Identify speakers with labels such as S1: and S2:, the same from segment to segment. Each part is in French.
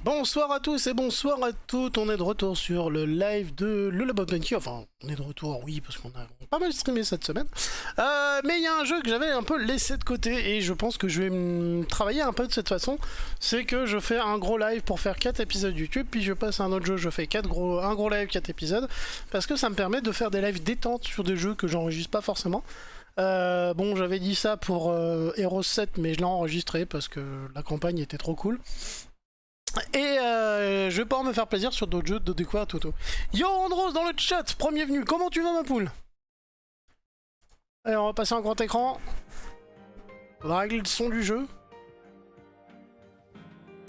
S1: Bonsoir à tous et bonsoir à toutes, on est de retour sur le live de Le Labo Monkey, enfin on est de retour oui parce qu'on a pas mal streamé cette semaine, mais il y a un jeu que j'avais un peu laissé de côté et je pense que je vais travailler un peu de cette façon, c'est que je fais un gros live pour faire 4 épisodes YouTube, puis je passe à un autre jeu, je fais un gros live, 4 épisodes, parce que ça me permet de faire des lives détente sur des jeux que j'enregistre pas forcément. Bon, j'avais dit ça pour Heroes 7, mais je l'ai enregistré parce que la campagne était trop cool. Et je vais pouvoir me faire plaisir sur d'autres jeux de découverte auto. Yo Andros dans le chat, premier venu, comment tu vas ma poule? Allez, on va passer en grand écran. On va régler le son du jeu.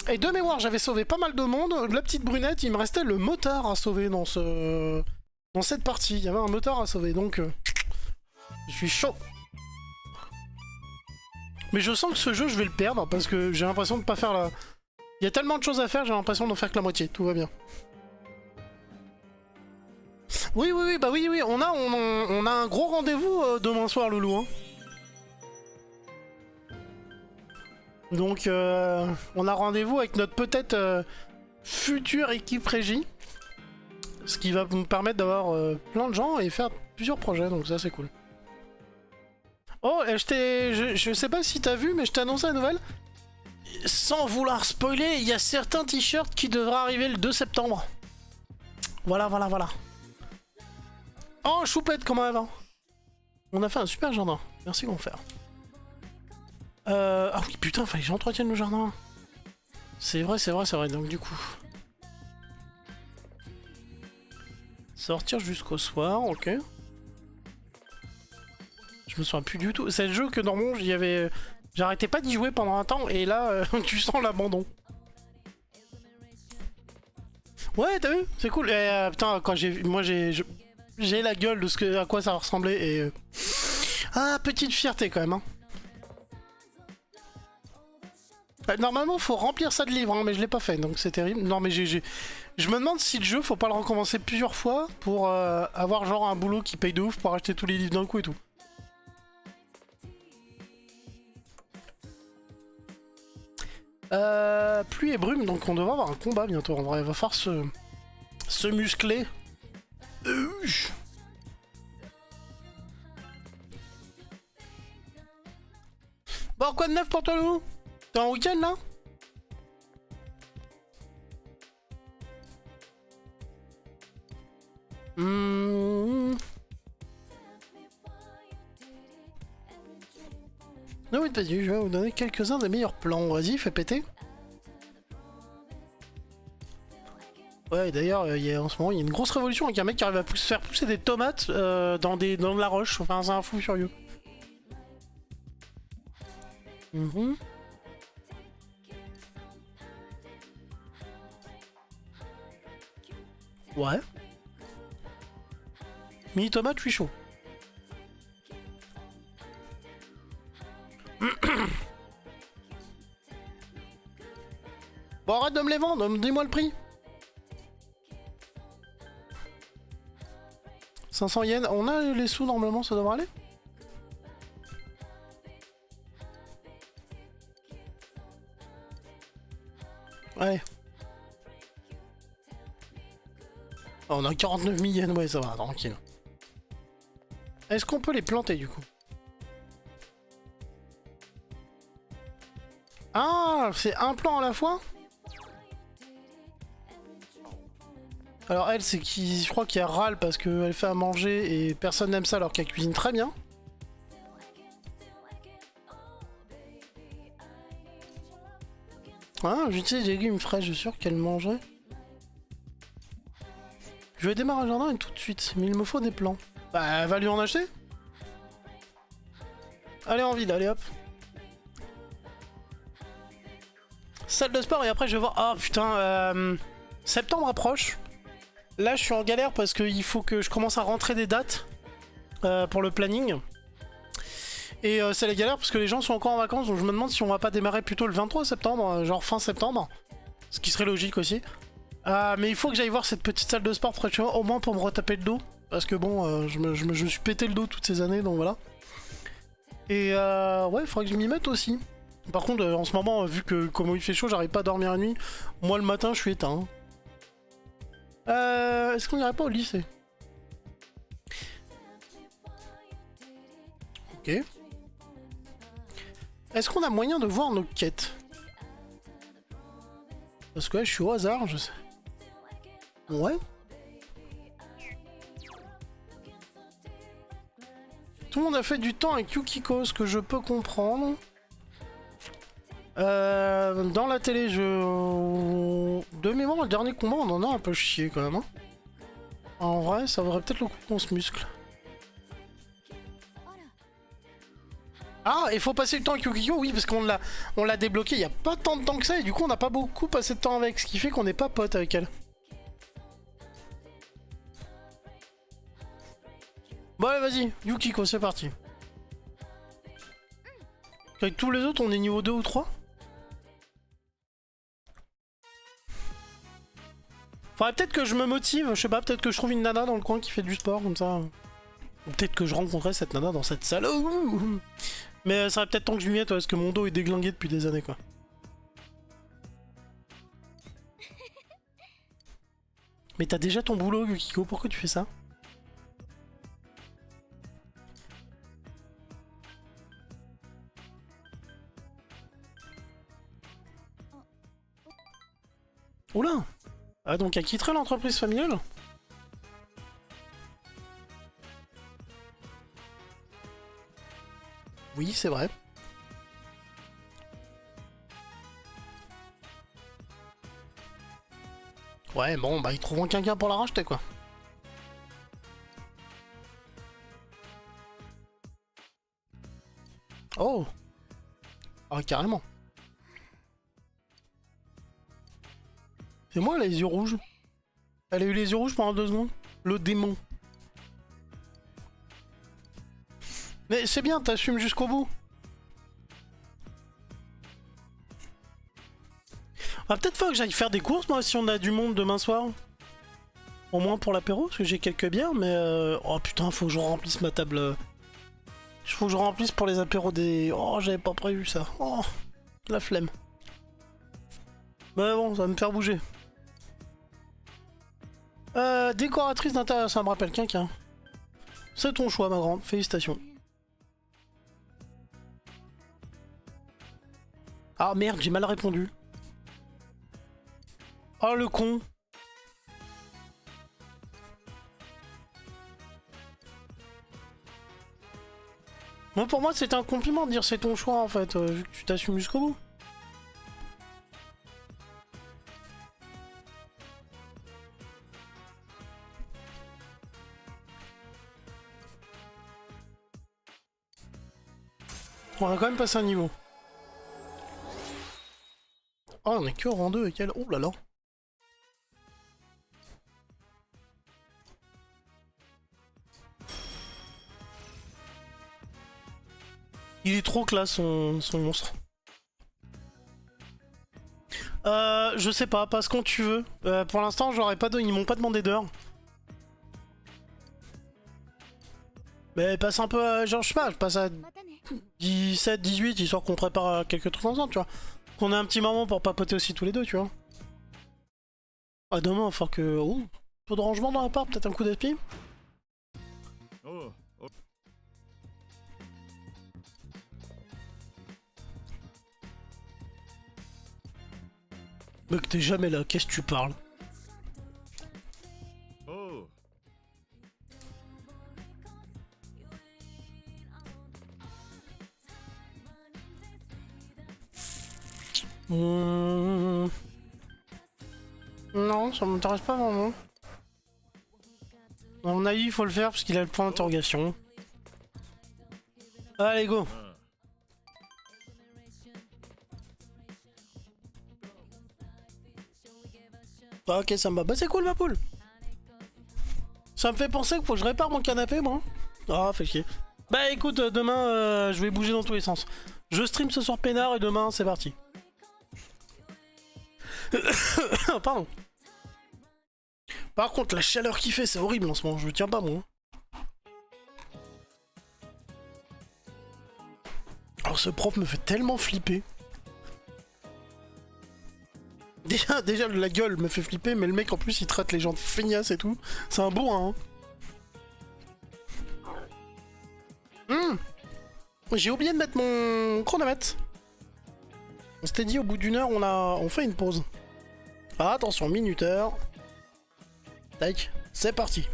S1: Et de mémoire, j'avais sauvé pas mal de monde. La petite brunette, il me restait le motard à sauver dans cette partie. Il y avait un motard à sauver, donc je suis chaud. Mais je sens que ce jeu, je vais le perdre parce que j'ai l'impression de pas faire la... Il y a tellement de choses à faire, j'ai l'impression d'en faire que la moitié, tout va bien. Oui, on a un gros rendez-vous demain soir, Loulou. Hein. Donc, on a rendez-vous avec notre peut-être future équipe régie. Ce qui va nous permettre d'avoir plein de gens et faire plusieurs projets, donc ça c'est cool. Oh, je sais pas si t'as vu, mais je t'ai annoncé la nouvelle. Sans vouloir spoiler, il y a certains t-shirts qui devraient arriver le 2 septembre. Voilà. Oh, choupette, comment elle va? On a fait un super jardin. Merci, Gonfer. Ah oui, putain, fallait que j'entretienne le jardin. C'est vrai. Donc, du coup... Sortir jusqu'au soir, ok. Je me souviens plus du tout. C'est le jeu que normalement, j'arrêtais pas d'y jouer pendant un temps, et là, tu sens l'abandon. Ouais, t'as vu? C'est cool. Et, putain, quand j'ai la gueule de à quoi ça ressemblait, et... Ah, petite fierté, quand même, hein. Normalement, faut remplir ça de livres, hein, mais je l'ai pas fait, donc c'est terrible. Non, mais je me demande si le jeu, faut pas le recommencer plusieurs fois pour avoir genre un boulot qui paye de ouf pour acheter tous les livres d'un coup et tout. Pluie et brume, donc on devrait avoir un combat bientôt. En vrai, il va falloir se muscler. Bon, quoi de neuf pour toi, Lou? T'es en week-end là? Non, oui, vas-y, je vais vous donner quelques-uns des meilleurs plans. Vas-y, fais péter. Ouais, d'ailleurs, en ce moment, il y a une grosse révolution avec un mec qui arrive à faire pousser des tomates dans de la roche. Enfin, c'est un fou furieux. Ouais. Mini tomate, je suis chaud. Bon, arrête de me les vendre, dis-moi le prix. 500 yens, on a les sous normalement, ça devrait aller. Ouais. Oh, on a 49 000 yens, ouais, ça va, tranquille. Est-ce qu'on peut les planter du coup? Ah, c'est un plan à la fois? Alors elle, c'est qui, je crois qu'elle râle parce qu'elle fait à manger et personne n'aime ça alors qu'elle cuisine très bien. Ah, j'utilise des légumes frais, je suis sûr qu'elle mangerait. Je vais démarrer un jardin et tout de suite, mais il me faut des plants. Bah, elle va lui en acheter. Allez en vide, allez hop. Salle de sport et après je vais voir... Ah putain, septembre approche. Là, je suis en galère parce qu'il faut que je commence à rentrer des dates pour le planning. Et c'est la galère parce que les gens sont encore en vacances, donc je me demande si on va pas démarrer plutôt le 23 septembre, genre fin septembre. Ce qui serait logique aussi. Mais il faut que j'aille voir cette petite salle de sport près de chez moi, au moins pour me retaper le dos. Parce que bon, je me suis pété le dos toutes ces années, donc voilà. Et ouais, il faudrait que je m'y mette aussi. Par contre, en ce moment, vu que comment il fait chaud, j'arrive pas à dormir la nuit. Moi, le matin, je suis éteint. Est-ce qu'on irait pas au lycée? Ok. Est-ce qu'on a moyen de voir nos quêtes? Parce que là, je suis au hasard, je sais. Ouais. Tout le monde a fait du temps avec Yukiko, ce que je peux comprendre. Dans la télé, de mémoire, le dernier combat, on en a un peu chié quand même. Hein. En vrai, ça vaudrait peut-être le coup qu'on se muscle. Ah, il faut passer le temps avec Yukiko, oui, parce qu'on l'a débloqué il y a pas tant de temps que ça, et du coup on n'a pas beaucoup passé de temps avec, ce qui fait qu'on n'est pas potes avec elle. Bon allez, vas-y, Yukiko, c'est parti. Avec tous les autres, on est niveau 2 ou 3. Faudrait peut-être que je me motive, je sais pas, peut-être que je trouve une nana dans le coin qui fait du sport, comme ça. Ou peut-être que je rencontrerai cette nana dans cette salle. Mais ça serait peut-être temps que je m'y mette, parce que mon dos est déglingué depuis des années, quoi. Mais t'as déjà ton boulot, Yukiko, pourquoi tu fais ça? Oula! Ah, donc elle quitterait l'entreprise familiale? Oui, c'est vrai. Ouais, bon, bah ils trouveront quelqu'un pour la racheter, quoi. Oh! Ah, carrément. C'est moi, elle a les yeux rouges. Elle a eu les yeux rouges pendant 2 secondes. Le démon. Mais c'est bien, t'assumes jusqu'au bout. Ah, peut-être faut que j'aille faire des courses, moi, si on a du monde demain soir. Au moins pour l'apéro, parce que j'ai quelques bières, mais... Oh putain, faut que je remplisse ma table. Faut que je remplisse pour les apéros des... Oh, j'avais pas prévu ça. Oh, la flemme. Mais bon, ça va me faire bouger. Décoratrice d'intérieur, ça me rappelle quelqu'un. C'est ton choix, ma grande. Félicitations. Ah merde, j'ai mal répondu. Oh le con. Moi, pour moi, c'était un compliment de dire c'est ton choix en fait, vu que tu t'assumes jusqu'au bout. On a quand même passé un niveau. Oh, on est que au rang 2 avec elle. Oh là là. Il est trop classe son monstre. Je sais pas, passe quand tu veux. Pour l'instant, j'aurais pas ils m'ont pas demandé d'heure. Mais passe un peu à... Genre, je sais pas, je passe à 17, 18, histoire qu'on prépare quelques trucs ensemble, tu vois. Qu'on ait un petit moment pour papoter aussi tous les deux, tu vois. Ah, demain, il va falloir que... Oh, peu de rangement dans l'appart, peut-être un coup d'aspi. Mec, t'es jamais là, qu'est-ce que tu parles? Non, ça m'intéresse pas vraiment. À mon avis, il faut le faire parce qu'il a le point d'interrogation. Allez, go! Ah, ok, ça me va. Bah, c'est cool, ma poule! Ça me fait penser qu'il faut que je répare mon canapé, moi. Ah, fait chier. Bah, écoute, demain, je vais bouger dans tous les sens. Je stream ce soir peinard et demain, c'est parti. Pardon. Par contre, la chaleur qu'il fait, c'est horrible en ce moment. Je tiens pas, moi. Alors, ce prof me fait tellement flipper. Déjà, la gueule me fait flipper, mais le mec en plus il traite les gens de feignasses et tout. C'est un bon, hein. J'ai oublié de mettre mon chronomètre. On s'était dit au bout d'une heure, on fait une pause. Ah, attention, minuteur. Tac, c'est parti.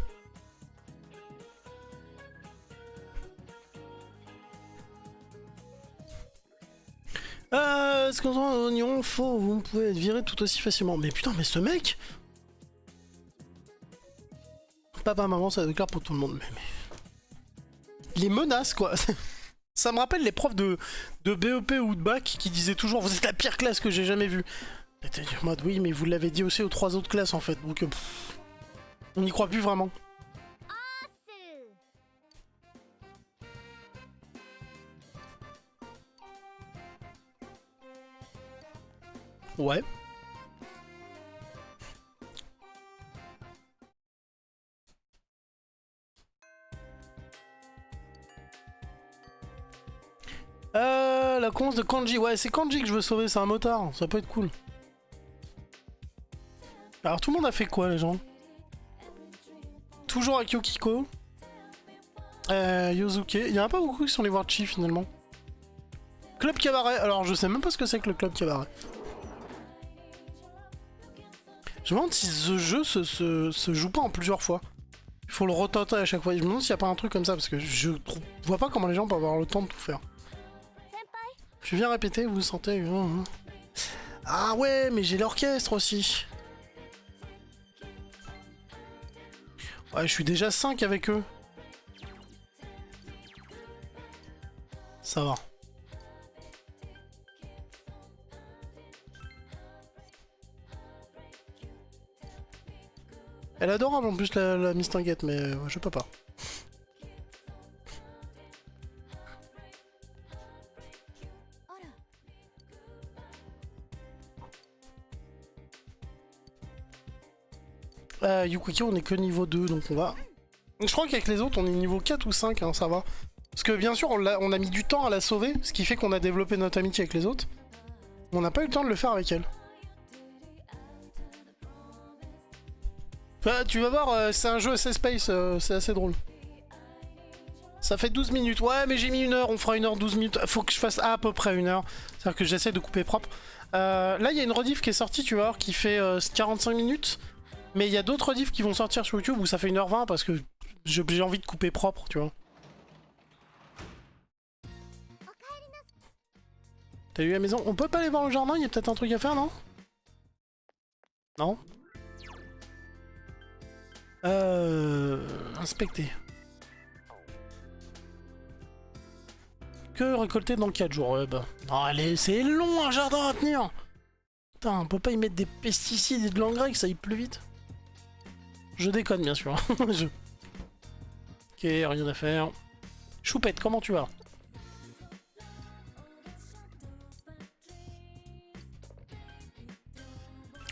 S1: Est-ce qu'on a un oignon faux? Vous pouvez être viré tout aussi facilement. Mais putain, mais ce mec. Papa, maman, ça déclare pour tout le monde. Mais... Les menaces, quoi. Ça me rappelle les profs de BEP ou de bac qui disaient toujours vous êtes la pire classe que j'ai jamais vue. T'étais en mode oui, mais vous l'avez dit aussi aux 3 autres classes en fait, donc on n'y croit plus vraiment. Ouais. La conce de Kanji. Ouais, c'est Kanji que je veux sauver, c'est un motard. Ça peut être cool. Alors, tout le monde a fait quoi, les gens? Toujours avec Yukiko. Yosuke. Il y en a pas beaucoup qui sont allés voir Chi, finalement. Club Cabaret. Alors, je sais même pas ce que c'est que le Club Cabaret. Je me demande si ce jeu se joue pas en plusieurs fois. Il faut le retenter à chaque fois. Je me demande s'il n'y a pas un truc comme ça, parce que je vois pas comment les gens peuvent avoir le temps de tout faire. Je viens répéter, vous sentez... Ah ouais, mais j'ai l'orchestre aussi. Ouais, je suis déjà 5 avec eux. Ça va. Elle est adorable en plus la Miss Tinguette, mais je peux pas. Yukiko, on est que niveau 2, donc on va... Je crois qu'avec les autres, on est niveau 4 ou 5, hein, ça va. Parce que bien sûr, on a mis du temps à la sauver, ce qui fait qu'on a développé notre amitié avec les autres. On n'a pas eu le temps de le faire avec elle. Enfin, tu vas voir, c'est un jeu assez space, c'est assez drôle. Ça fait 12 minutes. Ouais, mais j'ai mis 1 heure, on fera 1 heure 12 minutes. Faut que je fasse à peu près 1 heure. C'est-à-dire que j'essaie de couper propre. Là, il y a une rediff qui est sortie, tu vois, qui fait 45 minutes. Mais il y a d'autres rediffs qui vont sortir sur YouTube où ça fait 1h20 parce que j'ai envie de couper propre, tu vois. T'as eu la maison? On peut pas aller voir le jardin? Il y a peut-être un truc à faire, non? Non? Inspecter. Que récolter dans 4 jours? Ouais, bah... Non, allez, c'est long un jardin à tenir! Putain, on peut pas y mettre des pesticides et de l'engrais que ça aille plus vite? Je déconne, bien sûr. Ok, rien à faire. Choupette, comment tu vas?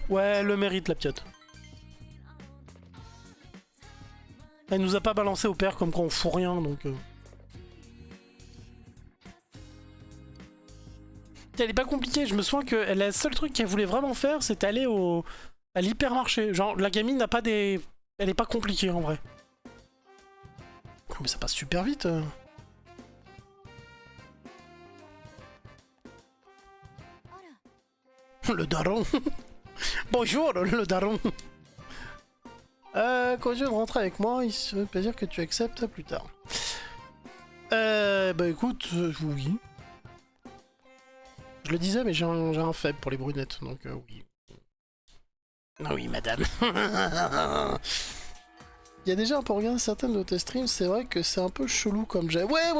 S1: Ouais, elle le mérite, la piotte. Elle nous a pas balancé au père comme quoi on fout rien, donc... Elle est pas compliquée, je me souviens que le seul truc qu'elle voulait vraiment faire, c'était aller à l'hypermarché. Genre, la gamine n'a pas des... Elle est pas compliquée, en vrai. Mais ça passe super vite. Le daron. Bonjour, le daron. Quand je viens de rentrer avec moi, il se fait plaisir que tu acceptes plus tard. Bah écoute, oui. Je le disais, mais j'ai un faible pour les brunettes, donc oui. Ah oui, madame. Il y a déjà un peu regardé certaines de tes streams, c'est vrai que c'est un peu chelou comme j'ai... Ouais,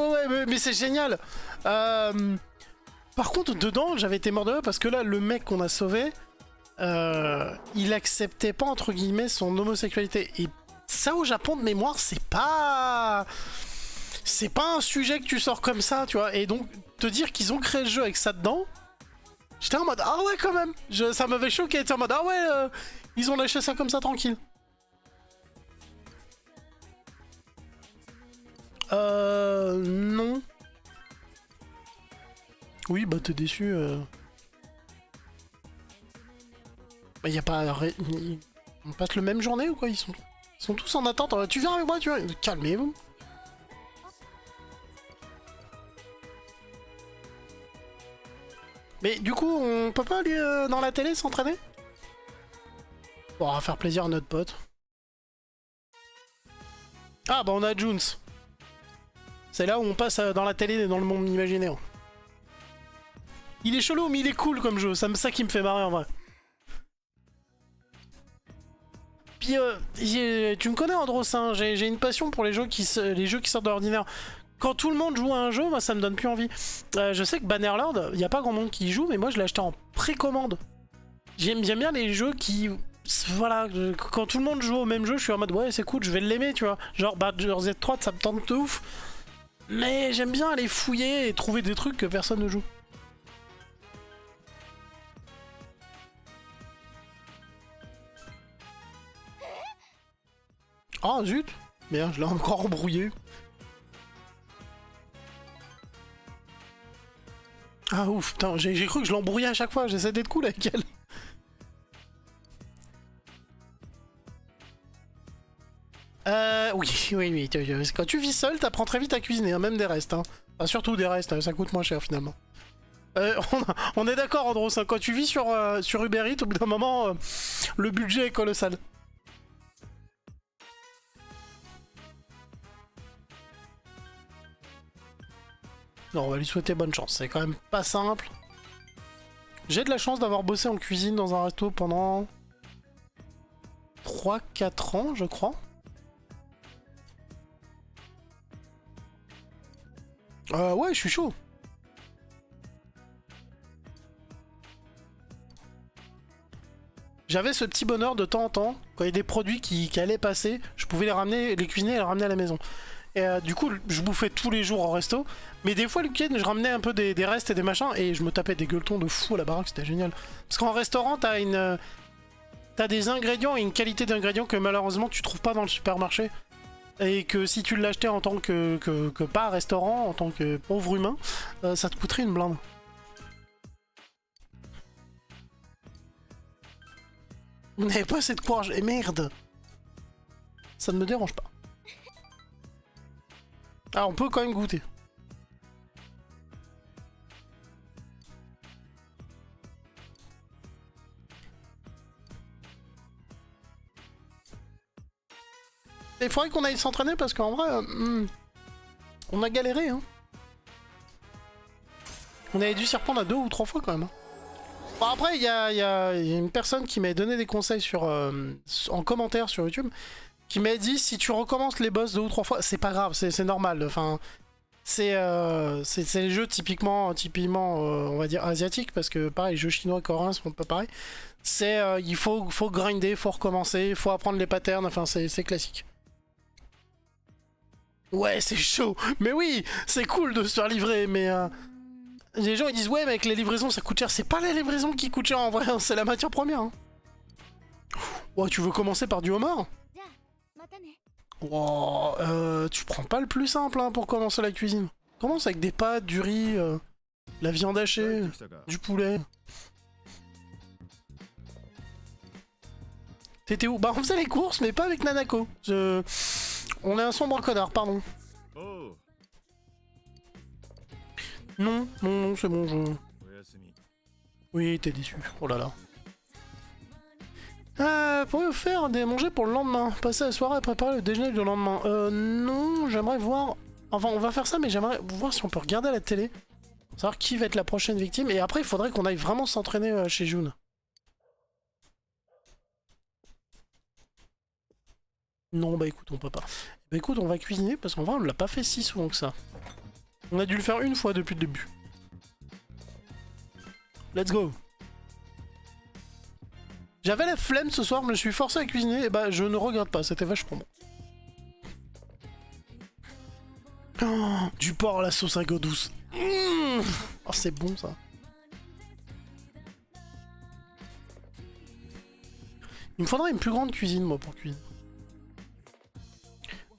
S1: mais c'est génial. Par contre, dedans, j'avais été mort de rire parce que là, le mec qu'on a sauvé, il acceptait pas, entre guillemets, son homosexualité. Et ça, au Japon, de mémoire, c'est pas... C'est pas un sujet que tu sors comme ça, tu vois. Et donc, te dire qu'ils ont créé le jeu avec ça dedans... J'étais en mode, ah ouais, quand même. Ça m'avait choqué, j'étais en mode, ah ouais, ils ont lâché ça comme ça, tranquille. Non. Oui, bah t'es déçu. Bah, y a pas... On passe le même journée ou quoi? Ils sont tous en attente. Tu viens avec moi, tu viens... Calmez-vous. Mais du coup, on peut pas aller dans la télé s'entraîner? Bon, on va faire plaisir à notre pote. Ah bah on a Junes. C'est là où on passe dans la télé et dans le monde imaginaire. Il est chelou mais il est cool comme jeu, c'est ça qui me fait marrer en vrai. Puis tu me connais Andros, hein, j'ai une passion pour les jeux qui sortent de l'ordinaire. Quand tout le monde joue à un jeu, moi ça me donne plus envie. Je sais que Bannerlord, il n'y a pas grand monde qui y joue, mais moi je l'ai acheté en précommande. J'aime bien les jeux qui... Voilà, quand tout le monde joue au même jeu, je suis en mode ouais c'est cool, je vais l'aimer, tu vois. Genre Baldur's Gate 3, ça me tente de ouf. Mais j'aime bien aller fouiller et trouver des trucs que personne ne joue. Oh zut! Merde, je l'ai encore embrouillé. Ah ouf, putain, j'ai cru que je l'embrouillais à chaque fois, j'essaie d'être cool avec elle. Oui. Quand tu vis seul, t'apprends très vite à cuisiner, hein, même des restes. Hein. Enfin, surtout des restes, ça coûte moins cher finalement. On est d'accord, Andros, hein, quand tu vis sur Uber Eats, au bout d'un moment, le budget est colossal. Non, on va lui souhaiter bonne chance, c'est quand même pas simple. J'ai de la chance d'avoir bossé en cuisine dans un resto pendant 3-4 ans, je crois. Ouais, je suis chaud. J'avais ce petit bonheur de temps en temps, quand il y a des produits qui allaient passer, je pouvais les ramener, les cuisiner et les ramener à la maison. Et du coup, je bouffais tous les jours au resto, mais des fois le week-end, je ramenais un peu des restes et des machins, et je me tapais des gueuletons de fou à la baraque, c'était génial. Parce qu'en restaurant, t'as des ingrédients et une qualité d'ingrédients que malheureusement tu trouves pas dans le supermarché. Et que si tu l'achetais en tant que pas restaurant, en tant que pauvre humain, ça te coûterait une blinde. Vous n'avez pas assez de courage, et merde! Ça ne me dérange pas. Ah, on peut quand même goûter. Il faudrait qu'on aille s'entraîner parce qu'en vrai, on a galéré. Hein. On avait dû s'y reprendre à 2 ou 3 fois quand même. Hein. Bon, après, il y a une personne qui m'a donné des conseils en commentaire sur YouTube qui m'a dit si tu recommences les boss 2 ou 3 fois, c'est pas grave, c'est normal. Enfin, c'est les jeux typiquement on va dire asiatiques parce que pareil, les jeux chinois et coréens sont pas pareils. Il faut grinder, faut recommencer, faut apprendre les patterns, enfin c'est classique. Ouais, c'est chaud. Mais oui, c'est cool de se faire livrer, mais les gens ils disent ouais, mais avec les livraisons ça coûte cher. C'est pas les livraisons qui coûtent cher en vrai, hein, c'est la matière première. Hein. Ouais, tu veux commencer par du homard? Wow, tu prends pas le plus simple hein, pour commencer la cuisine. Commence avec des pâtes, du riz, la viande hachée, du poulet. T'étais où? Bah on faisait les courses, mais pas avec Nanako. On est un sombre connard, pardon. Non, c'est bon, Oui, t'es déçu, oh là là. Pourriez-vous faire des manger pour le lendemain? Passer la soirée à préparer le déjeuner du lendemain. Non, j'aimerais voir... Enfin, on va faire ça, mais j'aimerais voir si on peut regarder à la télé. Savoir qui va être la prochaine victime. Et après, il faudrait qu'on aille vraiment s'entraîner chez June. Non, bah écoute, on peut pas. Bah écoute, on va cuisiner parce qu'en vrai, on l'a pas fait si souvent que ça. On a dû le faire une fois depuis le début. Let's go. J'avais la flemme ce soir, je me suis forcé à cuisiner, et bah je ne regrette pas, c'était vachement bon. Oh, du porc à la sauce à go douce. Mmh. Oh, c'est bon ça. Il me faudrait une plus grande cuisine, moi, pour cuisiner.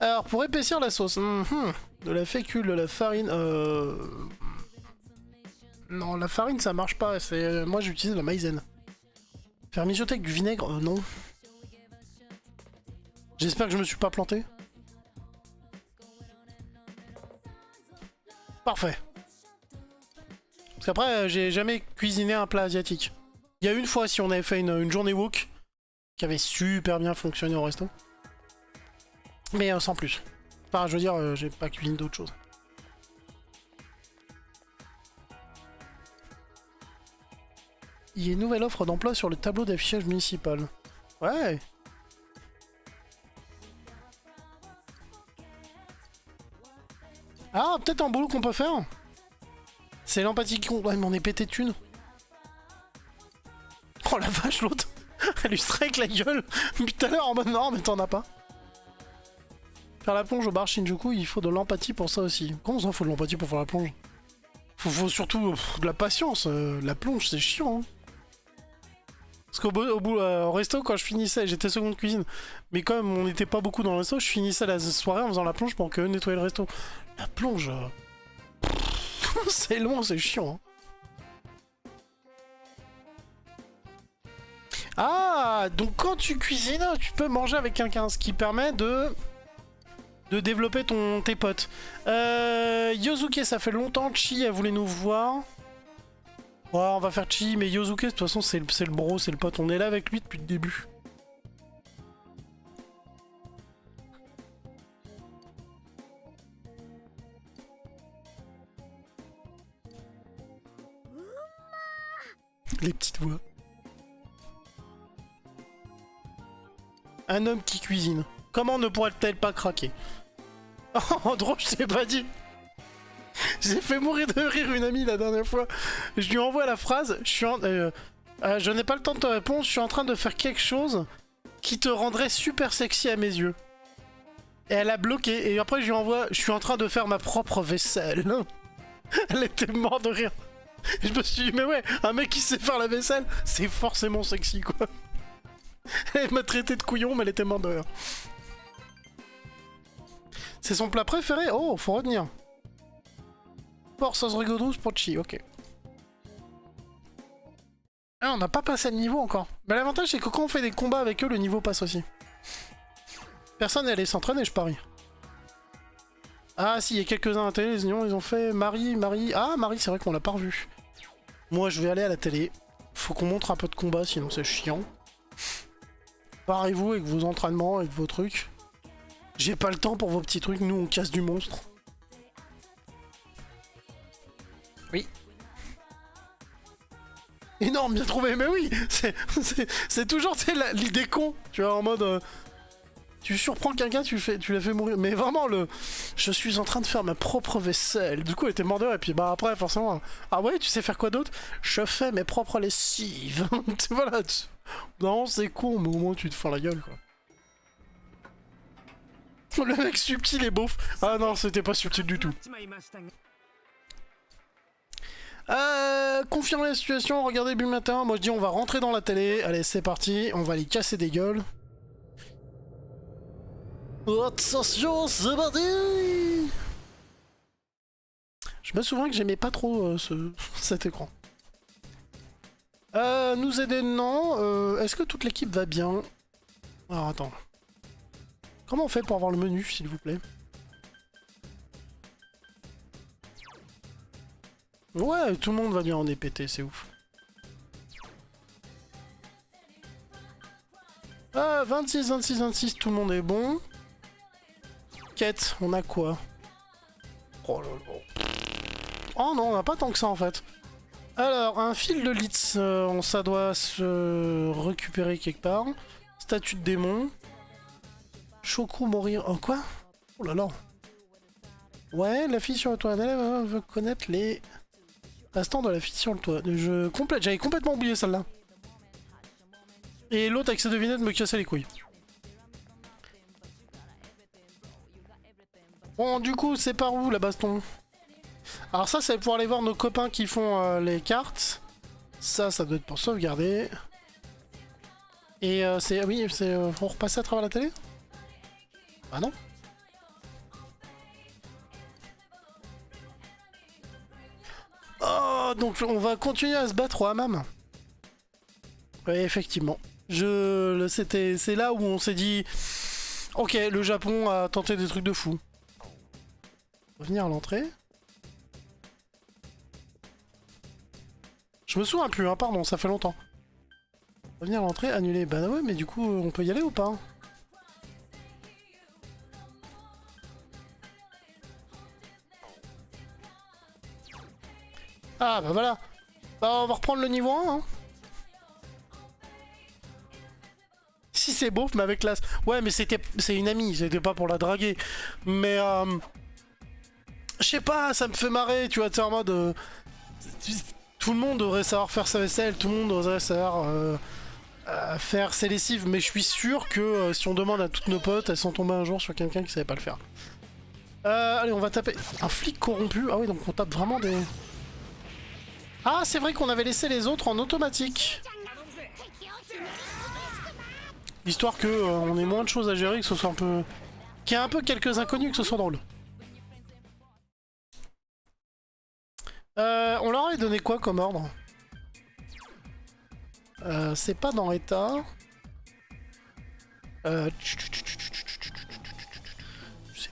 S1: Alors, pour épaissir la sauce, de la fécule, de la farine, Non, la farine, ça marche pas, moi j'utilise la maïzène. Faire mijoter avec du vinaigre, non. J'espère que je me suis pas planté. Parfait. Parce qu'après, j'ai jamais cuisiné un plat asiatique. Il y a une fois, si on avait fait une journée wok, qui avait super bien fonctionné au resto. Mais sans plus. Enfin, je veux dire, j'ai pas cuisiné d'autres choses. Il y a une nouvelle offre d'emploi sur le tableau d'affichage municipal. Ouais. Ah, peut-être un boulot qu'on peut faire. C'est l'empathie qui... Ouais, mais on est pété de thunes. Oh la vache, l'autre. Elle lui strike la gueule. Depuis tout à l'heure en mode non, mais t'en as pas. Faire la plonge au bar Shinjuku, il faut de l'empathie pour ça aussi. Comment ça, il faut de l'empathie pour faire la plonge? Faut surtout de la patience. La plonge, c'est chiant. Hein. Parce au resto, quand je finissais, j'étais seconde cuisine. Mais comme on n'était pas beaucoup dans le resto, je finissais la soirée en faisant la plonge pour que nettoyer le resto. La plonge... c'est long, c'est chiant. Hein. Ah, donc quand tu cuisines, tu peux manger avec quelqu'un, ce qui permet de développer tes potes. Yosuke, ça fait longtemps, Chi, elle voulait nous voir. Ouais, on va faire Chi, mais Yosuke, de toute façon, c'est le bro, c'est le pote. On est là avec lui depuis le début. Les petites voix. Un homme qui cuisine. Comment ne pourrait-elle pas craquer? Oh, drôle, je t'ai pas dit. J'ai fait mourir de rire une amie la dernière fois. Je lui envoie la phrase, je n'ai pas le temps de te répondre, je suis en train de faire quelque chose qui te rendrait super sexy à mes yeux. Et elle a bloqué, et après je lui envoie, je suis en train de faire ma propre vaisselle. Elle était morte de rire. Et je me suis dit, mais ouais, un mec qui sait faire la vaisselle, c'est forcément sexy quoi. Elle m'a traité de couillon, mais elle était morte de rire. C'est son plat préféré? Oh, faut retenir. Porc sauce rigodouce pour Chi, ok. Ah, on n'a pas passé le niveau encore. Mais l'avantage, c'est que quand on fait des combats avec eux, le niveau passe aussi. Personne n'est allé s'entraîner, je parie. Ah, si, il y a quelques-uns à la télé, les oignons, ils ont fait Marie. Ah, Marie, c'est vrai qu'on l'a pas revu. Moi, je vais aller à la télé. Faut qu'on montre un peu de combat, sinon c'est chiant. Parez-vous avec vos entraînements, avec vos trucs. J'ai pas le temps pour vos petits trucs, nous on casse du monstre. Oui. Énorme, bien trouvé, mais oui. C'est toujours l'idée con, tu vois, en mode... tu surprends quelqu'un, tu la fais mourir. Mais vraiment, je suis en train de faire ma propre vaisselle. Du coup, elle était mordeur, et puis bah après, forcément... Ah ouais, tu sais faire quoi d'autre? Je fais mes propres lessives. Voilà, non, c'est con, mais au moins tu te fais la gueule, quoi. Le mec subtil et beauf. Ah non, c'était pas subtil du tout. Confirmer la situation, regardez début matin. Moi je dis on va rentrer dans la télé. Allez, c'est parti, on va les casser des gueules. Attention, c'est parti. Je me souviens que j'aimais pas trop cet écran. Nous aider, non. Est-ce que toute l'équipe va bien? Alors attends. Comment on fait pour avoir le menu, s'il vous plaît? Ouais, tout le monde va bien, on est pété, c'est ouf. Ah, 26, 26, 26, tout le monde est bon. Quête, on a quoi? Oh là là. Oh non, on n'a pas tant que ça en fait. Alors, un fil de Litz, ça doit se récupérer quelque part. Statue de démon. Shoku mourir. Oh quoi? Oh là là. Ouais, la fille sur le toit. Elle veut connaître les passe-temps de la fille sur le toit. J'avais complètement oublié celle-là. Et l'autre avec ses devinettes me cassait les couilles. Bon, du coup, c'est par où la baston? Alors ça, c'est pour aller voir nos copains qui font les cartes. Ça doit être pour sauvegarder. Et c'est... Oui, c'est pour repasser à travers la télé? Ah non. Oh, donc on va continuer à se battre au hammam. Ouais, effectivement. C'est là où on s'est dit... Ok, le Japon a tenté des trucs de fou. Revenir à l'entrée. Je me souviens plus, hein, pardon, ça fait longtemps. Revenir à l'entrée, annuler. Bah ouais, mais du coup, on peut y aller ou pas? Ah bah voilà. Bah on va reprendre le niveau 1, hein. Si c'est beauf, mais avec classe. Ouais, mais c'est une amie, c'était pas pour la draguer. Mais je sais pas, ça me fait marrer, tu vois, tu sais, en mode... tout le monde devrait savoir faire sa vaisselle, tout le monde devrait savoir faire ses lessives, mais je suis sûr que si on demande à toutes nos potes, elles sont tombées un jour sur quelqu'un qui savait pas le faire. Allez, on va taper... Un flic corrompu? Ah oui, donc on tape vraiment des... Ah, c'est vrai qu'on avait laissé les autres en automatique. Histoire que on ait moins de choses à gérer, que ce soit un peu... Qu'il y ait un peu quelques inconnus, que ce soit drôle. On leur avait donné quoi comme ordre? C'est pas dans état. C'est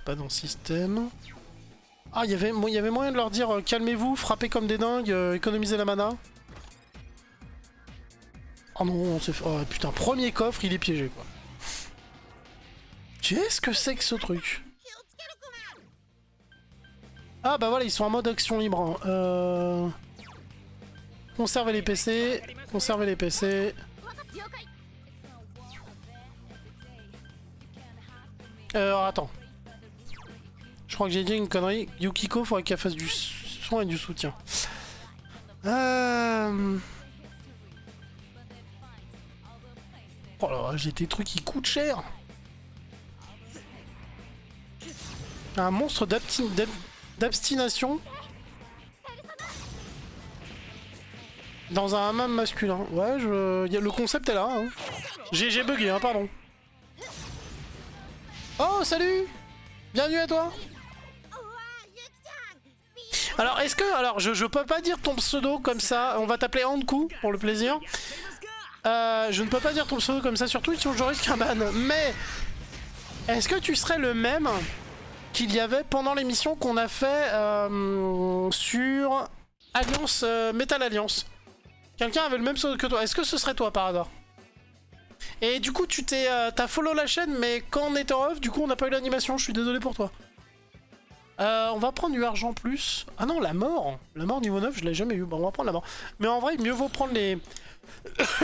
S1: pas dans système. Ah, il y avait moyen de leur dire calmez-vous, frappez comme des dingues, économisez la mana. Oh non, c'est... Oh putain, premier coffre, il est piégé, quoi. Qu'est-ce que c'est que ce truc? Ah bah voilà, ils sont en mode action libre. Hein. Conservez les PC, conservez les PC. Alors attends. Je crois que j'ai dit une connerie. Yukiko, faudrait qu'elle fasse du soin et du soutien. Oh là, j'ai des trucs qui coûtent cher. Un monstre d'abstination dans un hammam masculin. Ouais, le concept est là. Hein. J'ai bugué, hein, pardon. Oh, salut! Bienvenue à toi! Alors, est-ce que... Alors, je peux pas dire ton pseudo comme ça. On va t'appeler Anku, pour le plaisir. Je ne peux pas dire ton pseudo comme ça sur Twitch, sinon je risque un ban. Mais... Est-ce que tu serais le même qu'il y avait pendant l'émission qu'on a fait sur Alliance, Metal Alliance? Quelqu'un avait le même pseudo que toi. Est-ce que ce serait toi par hasard? Et du coup, t'as follow la chaîne, mais quand on était en off, du coup, on n'a pas eu l'animation. Je suis désolé pour toi. On va prendre du argent plus. Ah non, la mort. La mort niveau 9, je l'ai jamais eu. Bon, on va prendre la mort. Mais en vrai, mieux vaut prendre les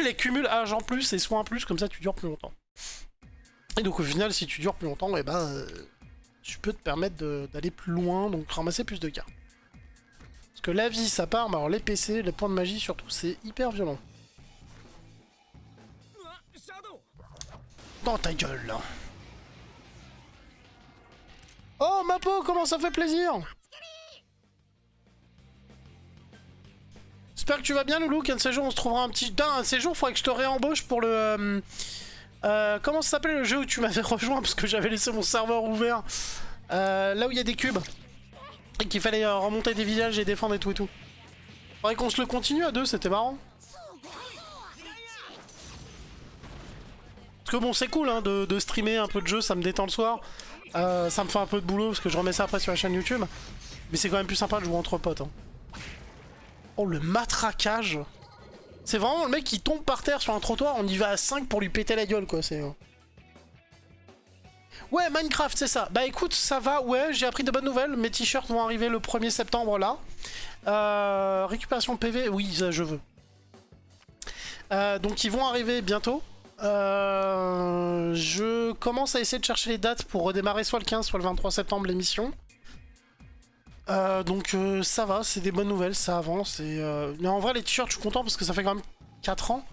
S1: les cumuls argent plus et soin plus, comme ça tu dures plus longtemps. Et donc au final, si tu dures plus longtemps, et ben, tu peux te permettre d'aller plus loin, donc ramasser plus de cartes. Parce que la vie, ça part, mais alors les PC, les points de magie surtout, c'est hyper violent. Dans ta gueule, là. Oh, ma peau, comment ça fait plaisir! J'espère que tu vas bien, Loulou, qu'un de ces jours on se trouvera un petit... un de ces jours, il faudrait que je te réembauche pour le... comment ça s'appelait le jeu où tu m'avais rejoint parce que j'avais laissé mon serveur ouvert. Là où il y a des cubes. Et qu'il fallait remonter des villages et défendre et tout et tout. Faudrait qu'on se le continue à deux, c'était marrant. Parce que bon, c'est cool hein, de streamer un peu de jeu, ça me détend le soir. Ça me fait un peu de boulot parce que je remets ça après sur la chaîne YouTube. Mais c'est quand même plus sympa de jouer entre potes. Hein. Oh, le matraquage. C'est vraiment le mec qui tombe par terre sur un trottoir, on y va à 5 pour lui péter la gueule, quoi. C'est... Ouais, Minecraft, c'est ça. Bah écoute, ça va, ouais, j'ai appris de bonnes nouvelles. Mes t-shirts vont arriver le 1er septembre, là. Récupération PV, oui, ça, je veux. Donc ils vont arriver bientôt. Je commence à essayer de chercher les dates pour redémarrer soit le 15, soit le 23 septembre l'émission. Donc ça va, c'est des bonnes nouvelles, ça avance. Mais en vrai, les t-shirts, je suis content parce que ça fait quand même 4 ans,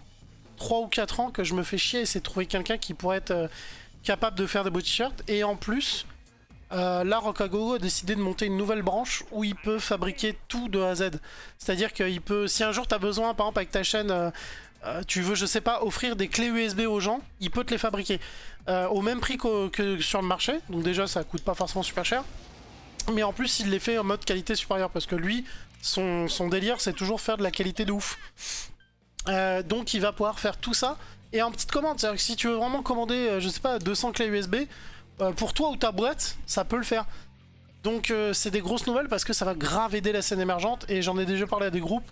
S1: 3 ou 4 ans que je me fais chier et essayer de trouver quelqu'un qui pourrait être capable de faire des beaux t-shirts. Et en plus, là, Rockagogo a décidé de monter une nouvelle branche où il peut fabriquer tout de A à Z. C'est-à-dire qu'il peut, si un jour tu as besoin, par exemple avec ta chaîne, tu veux, je sais pas, offrir des clés USB aux gens, il peut te les fabriquer au même prix que sur le marché. Donc déjà, ça coûte pas forcément super cher. Mais en plus, il les fait en mode qualité supérieure parce que lui, son délire, c'est toujours faire de la qualité de ouf. Donc il va pouvoir faire tout ça. Et en petite commande, c'est-à-dire que si tu veux vraiment commander, je sais pas, 200 clés USB, pour toi ou ta boîte, ça peut le faire. Donc c'est des grosses nouvelles parce que ça va grave aider la scène émergente. Et j'en ai déjà parlé à des groupes.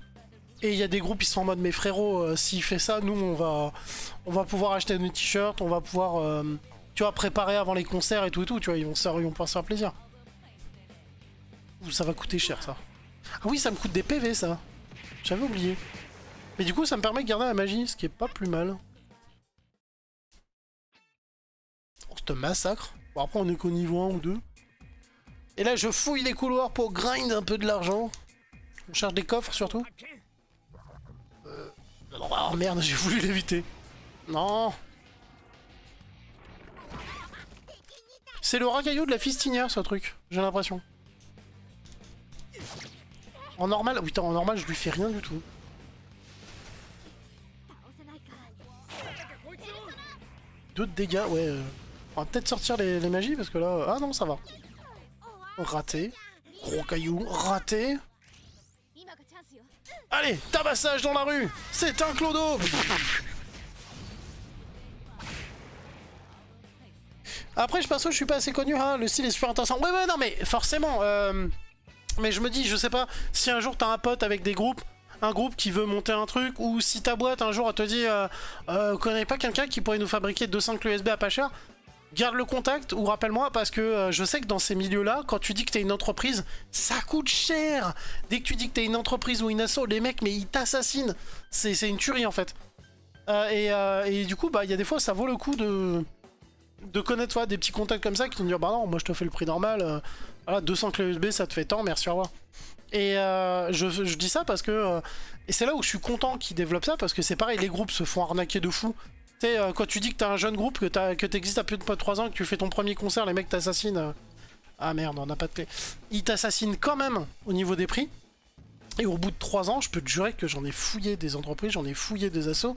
S1: Et il y a des groupes qui sont en mode, mais frérot, s'il fait ça, nous on va pouvoir acheter nos t-shirts, on va pouvoir, tu vois, préparer avant les concerts et tout, tu vois, ils vont pouvoir se faire plaisir. Ouh, ça va coûter cher ça. Ah oui, ça me coûte des PV ça. J'avais oublié. Mais du coup, ça me permet de garder la magie, ce qui est pas plus mal. Oh, c'est un massacre. Bon, après, on est qu'au niveau 1 ou 2. Et là, je fouille les couloirs pour grind un peu de l'argent. On cherche des coffres surtout. Oh merde, j'ai voulu l'éviter. Non. C'est le racaillou de la fistinière, ce truc. J'ai l'impression. En normal... Putain, en normal, je lui fais rien du tout. 2 de dégâts, ouais. On va peut-être sortir les magies, parce que là... Ah non, ça va. Raté. Gros caillou, raté. Allez, tabassage dans la rue. C'est un clodo. Après, je pense que je suis pas assez connu, hein. Le style est super intéressant. Ouais, non, mais forcément. Mais je me dis, je sais pas, si un jour t'as un pote avec des groupes, un groupe qui veut monter un truc, ou si ta boîte un jour elle te dit, connais pas quelqu'un qui pourrait nous fabriquer 200 clés USB à pas cher, garde le contact ou rappelle-moi parce que je sais que dans ces milieux-là, quand tu dis que t'es une entreprise, ça coûte cher. Dès que tu dis que t'es une entreprise ou une asso, les mecs, mais ils t'assassinent. C'est une tuerie en fait. Et du coup, bah, il y a des fois, ça vaut le coup de connaître des petits contacts comme ça qui vont dire, bah non, moi je te fais le prix normal. Voilà, 200 clés USB, ça te fait tant, merci, au revoir. Et je dis ça parce que... et c'est là où je suis content qu'ils développent ça, parce que c'est pareil, les groupes se font arnaquer de fou. Tu sais, quand tu dis que t'as un jeune groupe, que t'existes à plus de 3 ans, que tu fais ton premier concert, les mecs t'assassinent. Ah merde, on n'a pas de clé. Ils t'assassinent quand même au niveau des prix. Et au bout de 3 ans, je peux te jurer que j'en ai fouillé des entreprises, j'en ai fouillé des assos,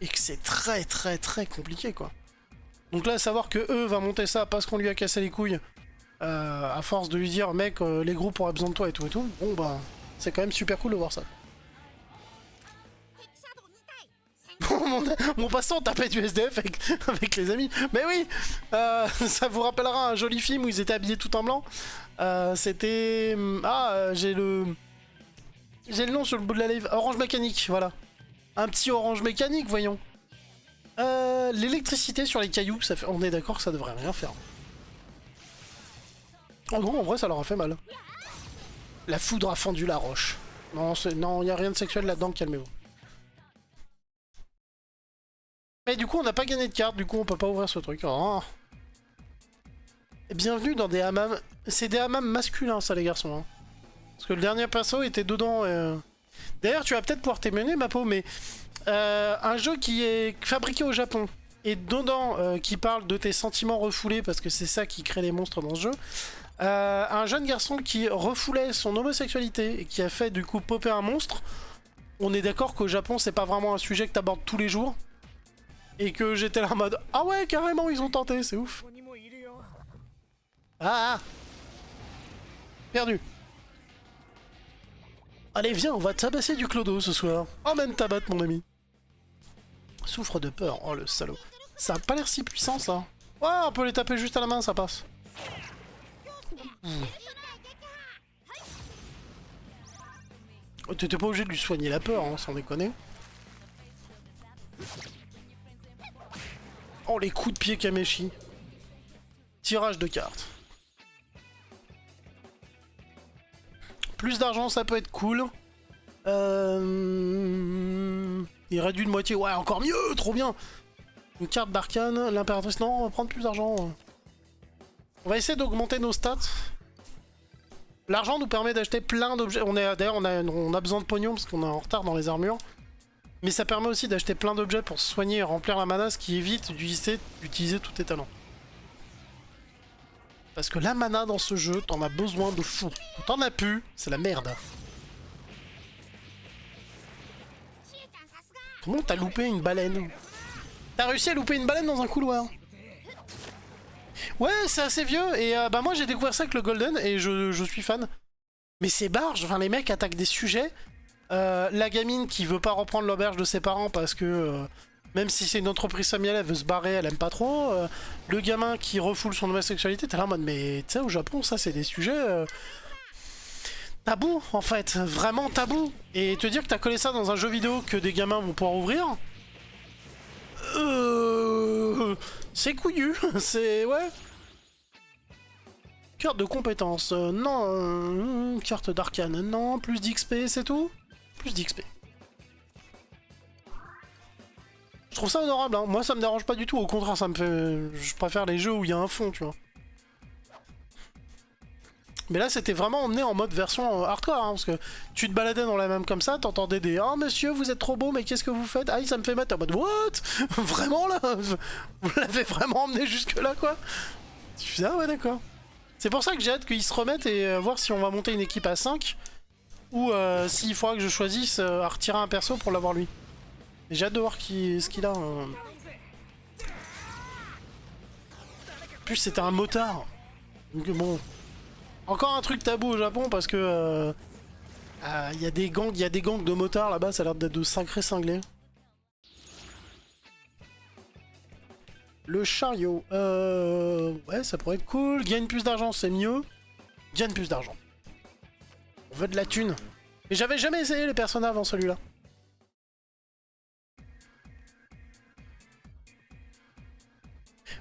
S1: et que c'est très très très compliqué quoi. Donc là, savoir que eux va monter ça parce qu'on lui a cassé les couilles, à force de lui dire mec, les groupes auraient besoin de toi et tout, bon bah, c'est quand même super cool de voir ça. Mon passant tapait du SDF avec les amis. Mais oui, ça vous rappellera un joli film où ils étaient habillés tout en blanc. C'était... Ah, j'ai le nom sur le bout de la lèvre. Orange Mécanique, voilà. Un petit Orange Mécanique, voyons. L'électricité sur les cailloux, ça fait... on est d'accord que ça devrait rien faire. Oh non, en vrai, ça leur a fait mal. La foudre a fendu la roche. Non, il n'y a rien de sexuel là-dedans, calmez-vous. Mais du coup, on n'a pas gagné de carte, du coup, on peut pas ouvrir ce truc. Oh. Et bienvenue dans des hammams. C'est des hammams masculins, ça, les garçons. Hein. Parce que le dernier perso était dedans. D'ailleurs, tu vas peut-être pouvoir t'émener, ma peau, mais un jeu qui est fabriqué au Japon et dedans qui parle de tes sentiments refoulés, parce que c'est ça qui crée les monstres dans ce jeu. Un jeune garçon qui refoulait son homosexualité et qui a fait du coup popper un monstre. On est d'accord qu'au Japon, c'est pas vraiment un sujet que t'abordes tous les jours. Et que j'étais là en mode ah ouais, carrément, ils ont tenté, c'est ouf. Ah, perdu. Allez, viens, on va tabasser du clodo ce soir. Emmène ta batte, mon ami. Souffre de peur, oh le salaud. Ça a pas l'air si puissant, ça. Ouais, on peut les taper juste à la main, ça passe. Oh, t'étais pas obligé de lui soigner la peur, hein, sans déconner. Oh, les coups de pied Kameshi. Tirage de cartes. Plus d'argent, ça peut être cool. Il réduit de moitié. Ouais, encore mieux, trop bien. Une carte d'arcane, l'impératrice. Non, on va prendre plus d'argent. On va essayer d'augmenter nos stats. L'argent nous permet d'acheter plein d'objets. D'ailleurs, on a besoin de pognon parce qu'on est en retard dans les armures. Mais ça permet aussi d'acheter plein d'objets pour se soigner et remplir la mana, ce qui évite d'utiliser tous tes talents. Parce que la mana dans ce jeu, t'en as besoin de fou. Quand t'en as plus, c'est la merde. Comment t'as loupé une baleine? T'as réussi à louper une baleine dans un couloir? Ouais, c'est assez vieux, et bah moi j'ai découvert ça avec le Golden, et je suis fan. Mais c'est barge, enfin les mecs attaquent des sujets... La gamine qui veut pas reprendre l'auberge de ses parents parce que même si c'est une entreprise familiale, elle veut se barrer, elle aime pas trop. Le gamin qui refoule son homosexualité, t'es là en mode mais tu sais au Japon ça c'est des sujets tabous en fait, vraiment tabous. Et te dire que t'as collé ça dans un jeu vidéo que des gamins vont pouvoir ouvrir, c'est couillu, c'est ouais. Carte de compétences, non. Carte d'arcane, non. Plus d'XP, c'est tout. Plus d'XP. Je trouve ça honorable, hein. Moi ça me dérange pas du tout, au contraire ça me fait... Je préfère les jeux où il y a un fond, tu vois. Mais là c'était vraiment emmené en mode version hardcore, hein, parce que tu te baladais dans la même comme ça, t'entendais des « Oh monsieur, vous êtes trop beau, mais qu'est-ce que vous faites ?»« Ah, ça me fait mettre en mode « What ?» Vraiment là? Vous l'avez vraiment emmené jusque là quoi? Je suis ah ouais d'accord. C'est pour ça que j'ai hâte qu'ils se remettent et voir si on va monter une équipe à 5 ou s'il faudra que je choisisse à retirer un perso pour l'avoir lui. J'ai hâte de voir ce qu'il a. En plus c'était un motard. Donc bon. Encore un truc tabou au Japon parce que y a des gangs de motards là-bas, ça a l'air d'être de sacrés cinglés. Le chariot, ouais ça pourrait être cool. Gagne plus d'argent c'est mieux. Gagne plus d'argent. On veut de la thune. Mais j'avais jamais essayé les personnages avant celui-là.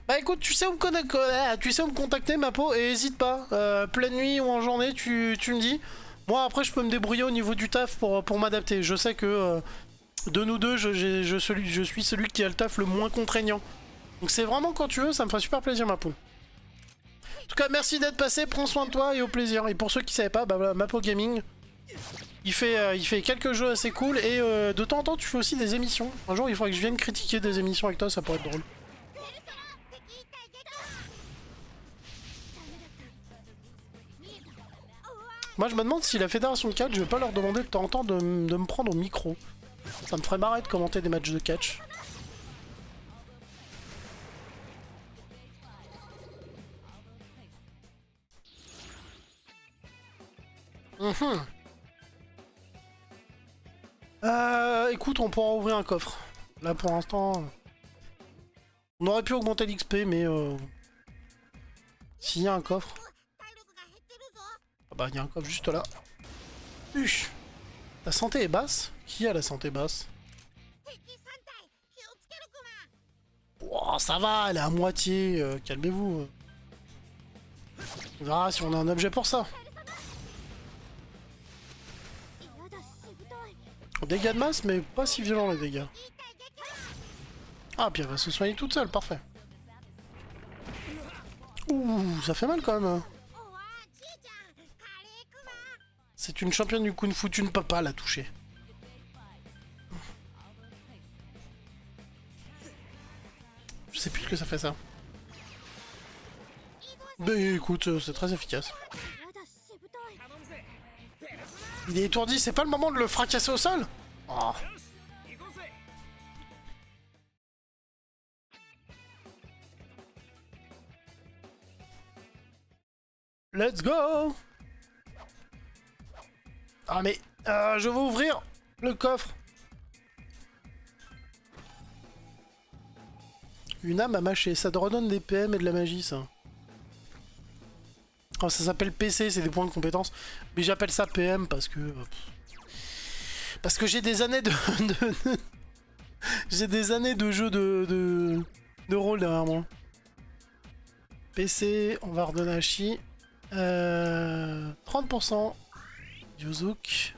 S1: Bah écoute, tu sais où me contacter ma peau et hésite pas. Pleine nuit ou en journée, tu me dis. Moi après je peux me débrouiller au niveau du taf pour m'adapter. Je sais que de nous deux, je suis celui qui a le taf le moins contraignant. Donc c'est vraiment quand tu veux, ça me ferait super plaisir ma peau. En tout cas merci d'être passé, prends soin de toi et au plaisir. Et pour ceux qui savaient pas, bah voilà, Mapo Gaming. Il fait quelques jeux assez cool et de temps en temps tu fais aussi des émissions. Un jour il faudrait que je vienne critiquer des émissions avec toi, ça pourrait être drôle. Moi je me demande si la fédération de catch, je vais pas leur demander de temps en temps de me prendre au micro. Ça me ferait marrer de commenter des matchs de catch. Écoute, on pourra ouvrir un coffre. Là pour l'instant... On aurait pu augmenter l'XP, mais... S'il y a un coffre... Ah bah il y a un coffre juste là. Huch. La santé est basse? Qui a la santé basse? Oh, ça va, elle est à moitié, calmez-vous. On verra si on a un objet pour ça. Dégâts de masse, mais pas si violents les dégâts. Ah, puis elle va se soigner toute seule, parfait. Ouh, ça fait mal quand même. C'est une championne du Kung Fu, tu ne peux pas la toucher. Je sais plus ce que ça fait ça. Mais écoute, c'est très efficace. Il est étourdi, c'est pas le moment de le fracasser au sol? Oh. Let's go! Ah mais, je vais ouvrir le coffre. Une âme à mâcher, ça te redonne des PM et de la magie ça. Oh, ça s'appelle PC, c'est des points de compétence. Mais j'appelle ça PM parce que... Parce que j'ai des années de... j'ai des années de jeux de rôle derrière moi. PC, on va redonner à Chi. 30%. Yuzouk.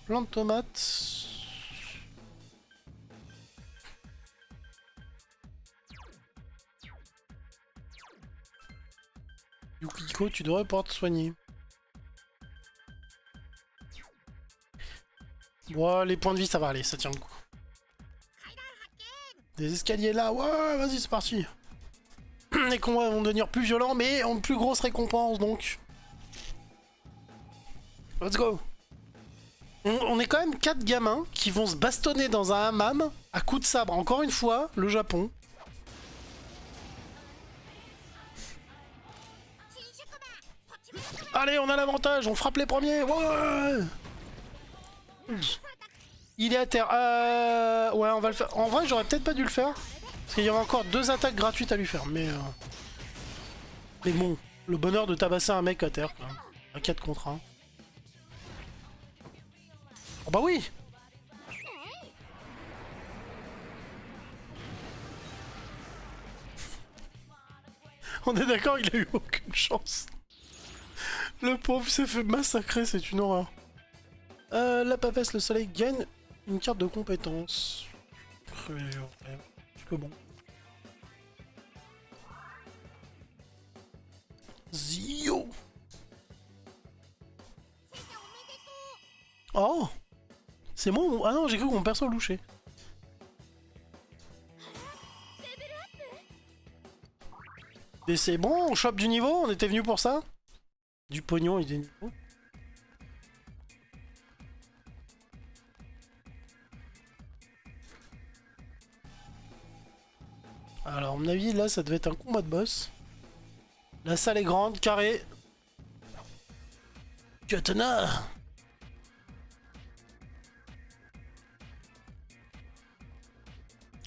S1: Plant de tomate. Yukiko, tu devrais pouvoir te soigner. Bon, les points de vie, ça va aller, ça tient le coup. Des escaliers là, ouais, vas-y, c'est parti. Les combats vont devenir plus violents, mais ont de plus grosses récompenses, donc. Let's go. On est quand même 4 gamins qui vont se bastonner dans un hammam à coups de sabre. Encore une fois, le Japon. Allez, on a l'avantage, on frappe les premiers. Ouais. Il est à terre. Ouais, on va le faire. En vrai, j'aurais peut-être pas dû le faire. Parce qu'il y avait encore 2 attaques gratuites à lui faire. Mais bon, le bonheur de tabasser un mec à terre, quoi. À 4 contre 1. Oh bah oui. On est d'accord, il a eu aucune chance. Le pauvre s'est fait massacrer, c'est une horreur. La papesse, le soleil gagne une carte de compétence. Un petit peu bon. Zio. Oh. C'est moi. Ah non, j'ai cru qu'on perçoit louché. Et c'est bon, on chope du niveau, on était venu pour ça. Du pognon et des niveaux. Alors, à mon avis, là, ça devait être un combat de boss. La salle est grande, carrée. Katana.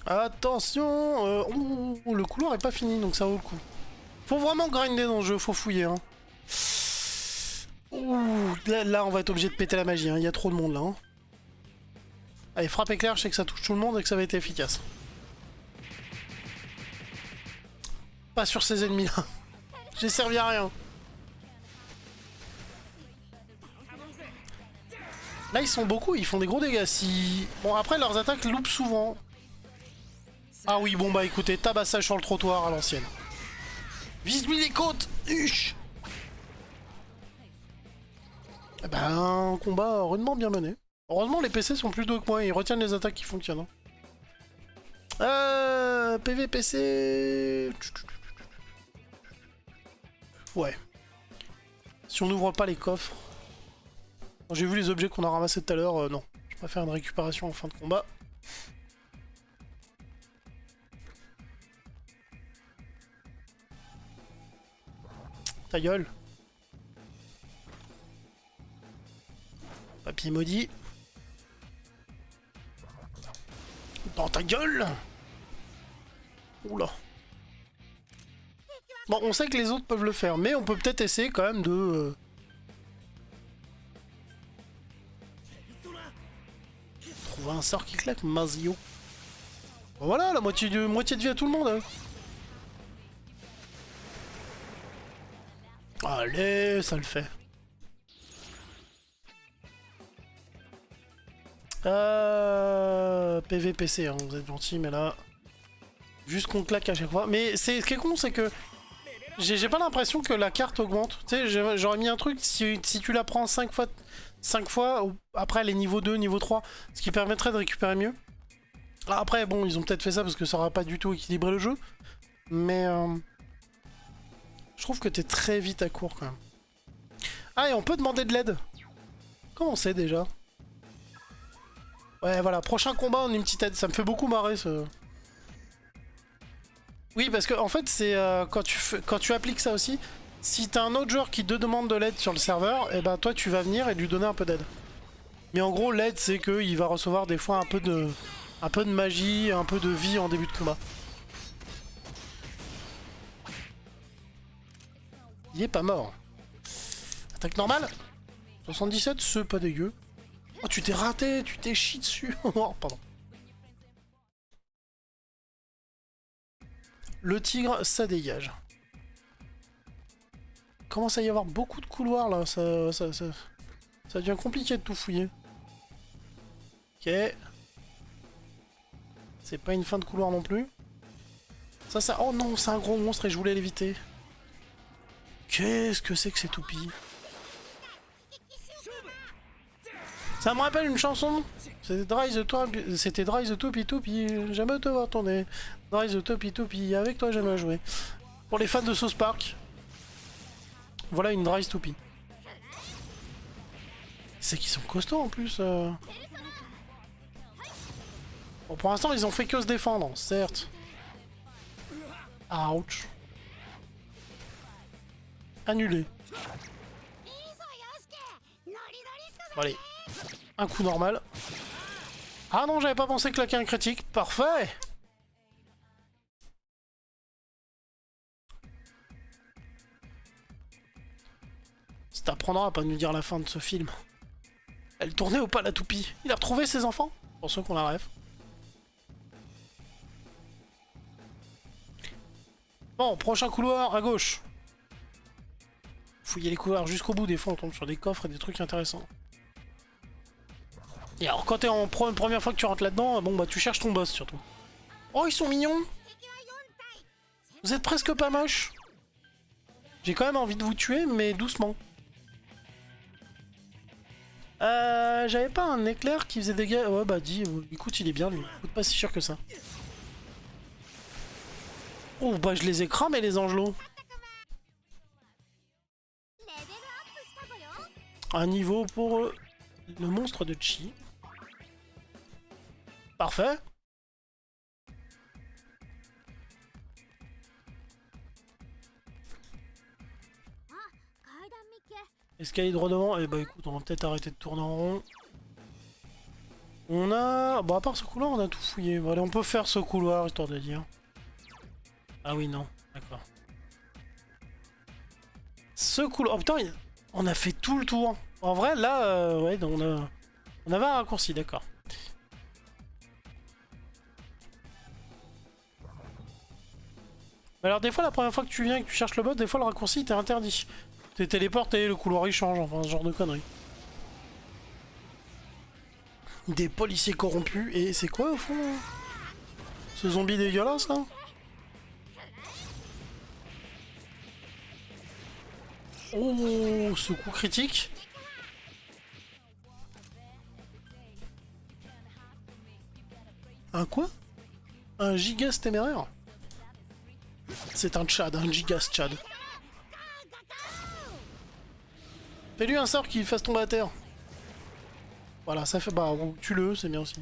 S1: Attention, le couloir est pas fini, donc ça vaut le coup. Faut vraiment grinder dans le jeu, faut fouiller. Hein. Ouh, là, on va être obligé de péter la magie, hein. Il y a trop de monde là. Hein. Allez, frappe éclair, je sais que ça touche tout le monde et que ça va être efficace. Pas sur ces ennemis là. J'ai servi à rien. Là, ils sont beaucoup, ils font des gros dégâts. Si... Bon, après, leurs attaques loupent souvent. Ah oui, bon bah écoutez, tabassage sur le trottoir à l'ancienne. Vise-lui les côtes. Huch. Eh ben, un combat rudement bien mené. Heureusement, les PC sont plus doués que moi, ils retiennent les attaques qui fonctionnent. PVPC... Ouais. Si on n'ouvre pas les coffres... J'ai vu les objets qu'on a ramassés tout à l'heure, non. Je préfère une récupération en fin de combat. Ta gueule. Papier maudit. Dans ta gueule. Oula. Bon, on sait que les autres peuvent le faire, mais on peut peut-être essayer quand même de... Trouver un sort qui claque, Mazio. Bon, voilà, la moitié de vie à tout le monde. Hein. Allez, ça le fait. PVPC, hein, vous êtes gentil, mais là... Juste qu'on claque à chaque fois. Mais ce qui est con, c'est que... J'ai pas l'impression que la carte augmente. Tu sais, j'aurais mis un truc, si tu la prends 5 fois, après les niveaux 2, niveau 3, ce qui permettrait de récupérer mieux. Après, bon, ils ont peut-être fait ça parce que ça aura pas du tout équilibré le jeu. Mais... je trouve que t'es très vite à court, quand même. Ah, et on peut demander de l'aide. Comment on sait, déjà? Ouais, voilà, prochain combat, on a une petite aide. Ça me fait beaucoup marrer, ce... Oui, parce que en fait, c'est quand tu appliques ça aussi, si t'as un autre joueur qui te demande de l'aide sur le serveur, et ben toi tu vas venir et lui donner un peu d'aide. Mais en gros, l'aide c'est qu'il va recevoir des fois un peu de magie, un peu de vie en début de combat. Il est pas mort. Attaque normale 77, c'est pas dégueu. Oh, tu t'es raté, tu t'es chié dessus. Oh, pardon. Le tigre, ça dégage. Commence à y avoir beaucoup de couloirs là, ça devient compliqué de tout fouiller. Ok. C'est pas une fin de couloir non plus. Ça... Oh non, c'est un gros monstre et je voulais l'éviter. Qu'est-ce que c'est que ces toupies? Ça me rappelle une chanson. C'était Dry the Toopy Toopy, j'aime te voir tourner. Dry the Toopy Toopy, avec toi j'aime jouer. Pour les fans de South Park, voilà une Dry Toopy. C'est qu'ils sont costauds en plus. Bon, pour l'instant ils ont fait que se défendre, certes. Ouch. Annulé. Bon, allez. Un coup normal. Ah non, j'avais pas pensé claquer un critique. Parfait. Ça t'apprendra à pas nous dire la fin de ce film. Elle tournait au pas la toupie. Il a retrouvé ses enfants? Pour ceux qu'on la rêve. Bon, prochain couloir à gauche. Fouiller les couloirs jusqu'au bout, des fois on tombe sur des coffres et des trucs intéressants. Et alors quand t'es en première fois que tu rentres là-dedans, bon bah tu cherches ton boss surtout. Oh ils sont mignons. Vous êtes presque pas moches. J'ai quand même envie de vous tuer, mais doucement. J'avais pas un éclair qui faisait des dégâts. Ouais bah dis, écoute il est bien lui, il coûte pas si cher que ça. Oh bah je les ai cramés les angelots. Un niveau pour le monstre de Chi. Parfait. Escalier droit devant. Eh bah écoute, on va peut-être arrêter de tourner en rond. On a... Bon à part ce couloir, on a tout fouillé. Bon, allez, on peut faire ce couloir, histoire de dire. Ah oui, non. D'accord. Ce couloir... Oh putain, on a fait tout le tour. En vrai, là, ouais, on avait un raccourci, d'accord. Alors des fois, la première fois que tu viens et que tu cherches le boss, des fois le raccourci t'est interdit. T'es téléporté, le couloir il change, enfin ce genre de conneries. Des policiers corrompus, et c'est quoi au fond ce zombie dégueulasse là? Oh, ce coup critique. Un quoi? Un gigas téméraire? C'est un Tchad, un gigas Tchad. Fais-lui un sort qui fasse tomber à terre. Voilà, ça fait... Bah, tue-le, c'est bien aussi.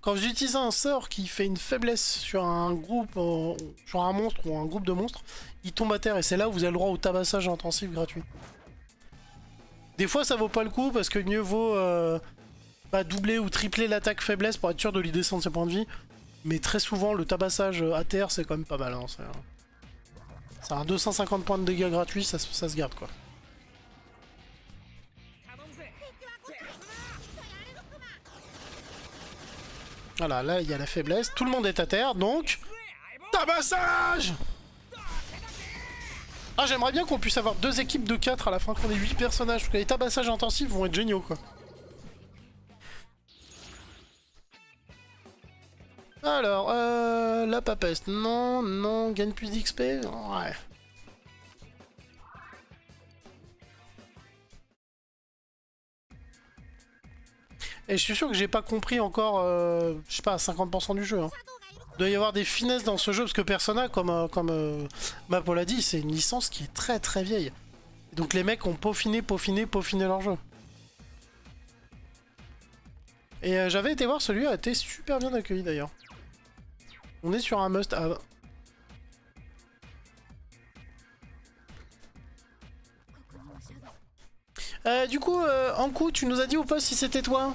S1: Quand vous utilisez un sort qui fait une faiblesse sur un groupe, sur un monstre ou un groupe de monstres, il tombe à terre et c'est là où vous avez le droit au tabassage intensif gratuit. Des fois ça vaut pas le coup parce que mieux vaut doubler ou tripler l'attaque faiblesse pour être sûr de lui descendre ses points de vie. Mais très souvent le tabassage à terre c'est quand même pas mal. Hein, c'est un 250 points de dégâts gratuits, ça se garde quoi. Voilà, là il y a la faiblesse, tout le monde est à terre donc... Tabassage! Ah j'aimerais bien qu'on puisse avoir 2 équipes de 4 à la fin, qu'on ait 8 personnages, parce que les tabassages intensifs vont être géniaux quoi. Alors, la papeste, non, non, gagne plus d'XP, ouais. Et je suis sûr que j'ai pas compris encore, je sais pas, 50% du jeu. Hein. Il doit y avoir des finesses dans ce jeu, parce que Persona, comme Mapo l'a dit, c'est une licence qui est très très vieille. Donc les mecs ont peaufiné leur jeu. Et j'avais été voir, celui-là a été super bien accueilli d'ailleurs. On est sur un must. Du coup, Ankou, tu nous as dit ou pas si c'était toi?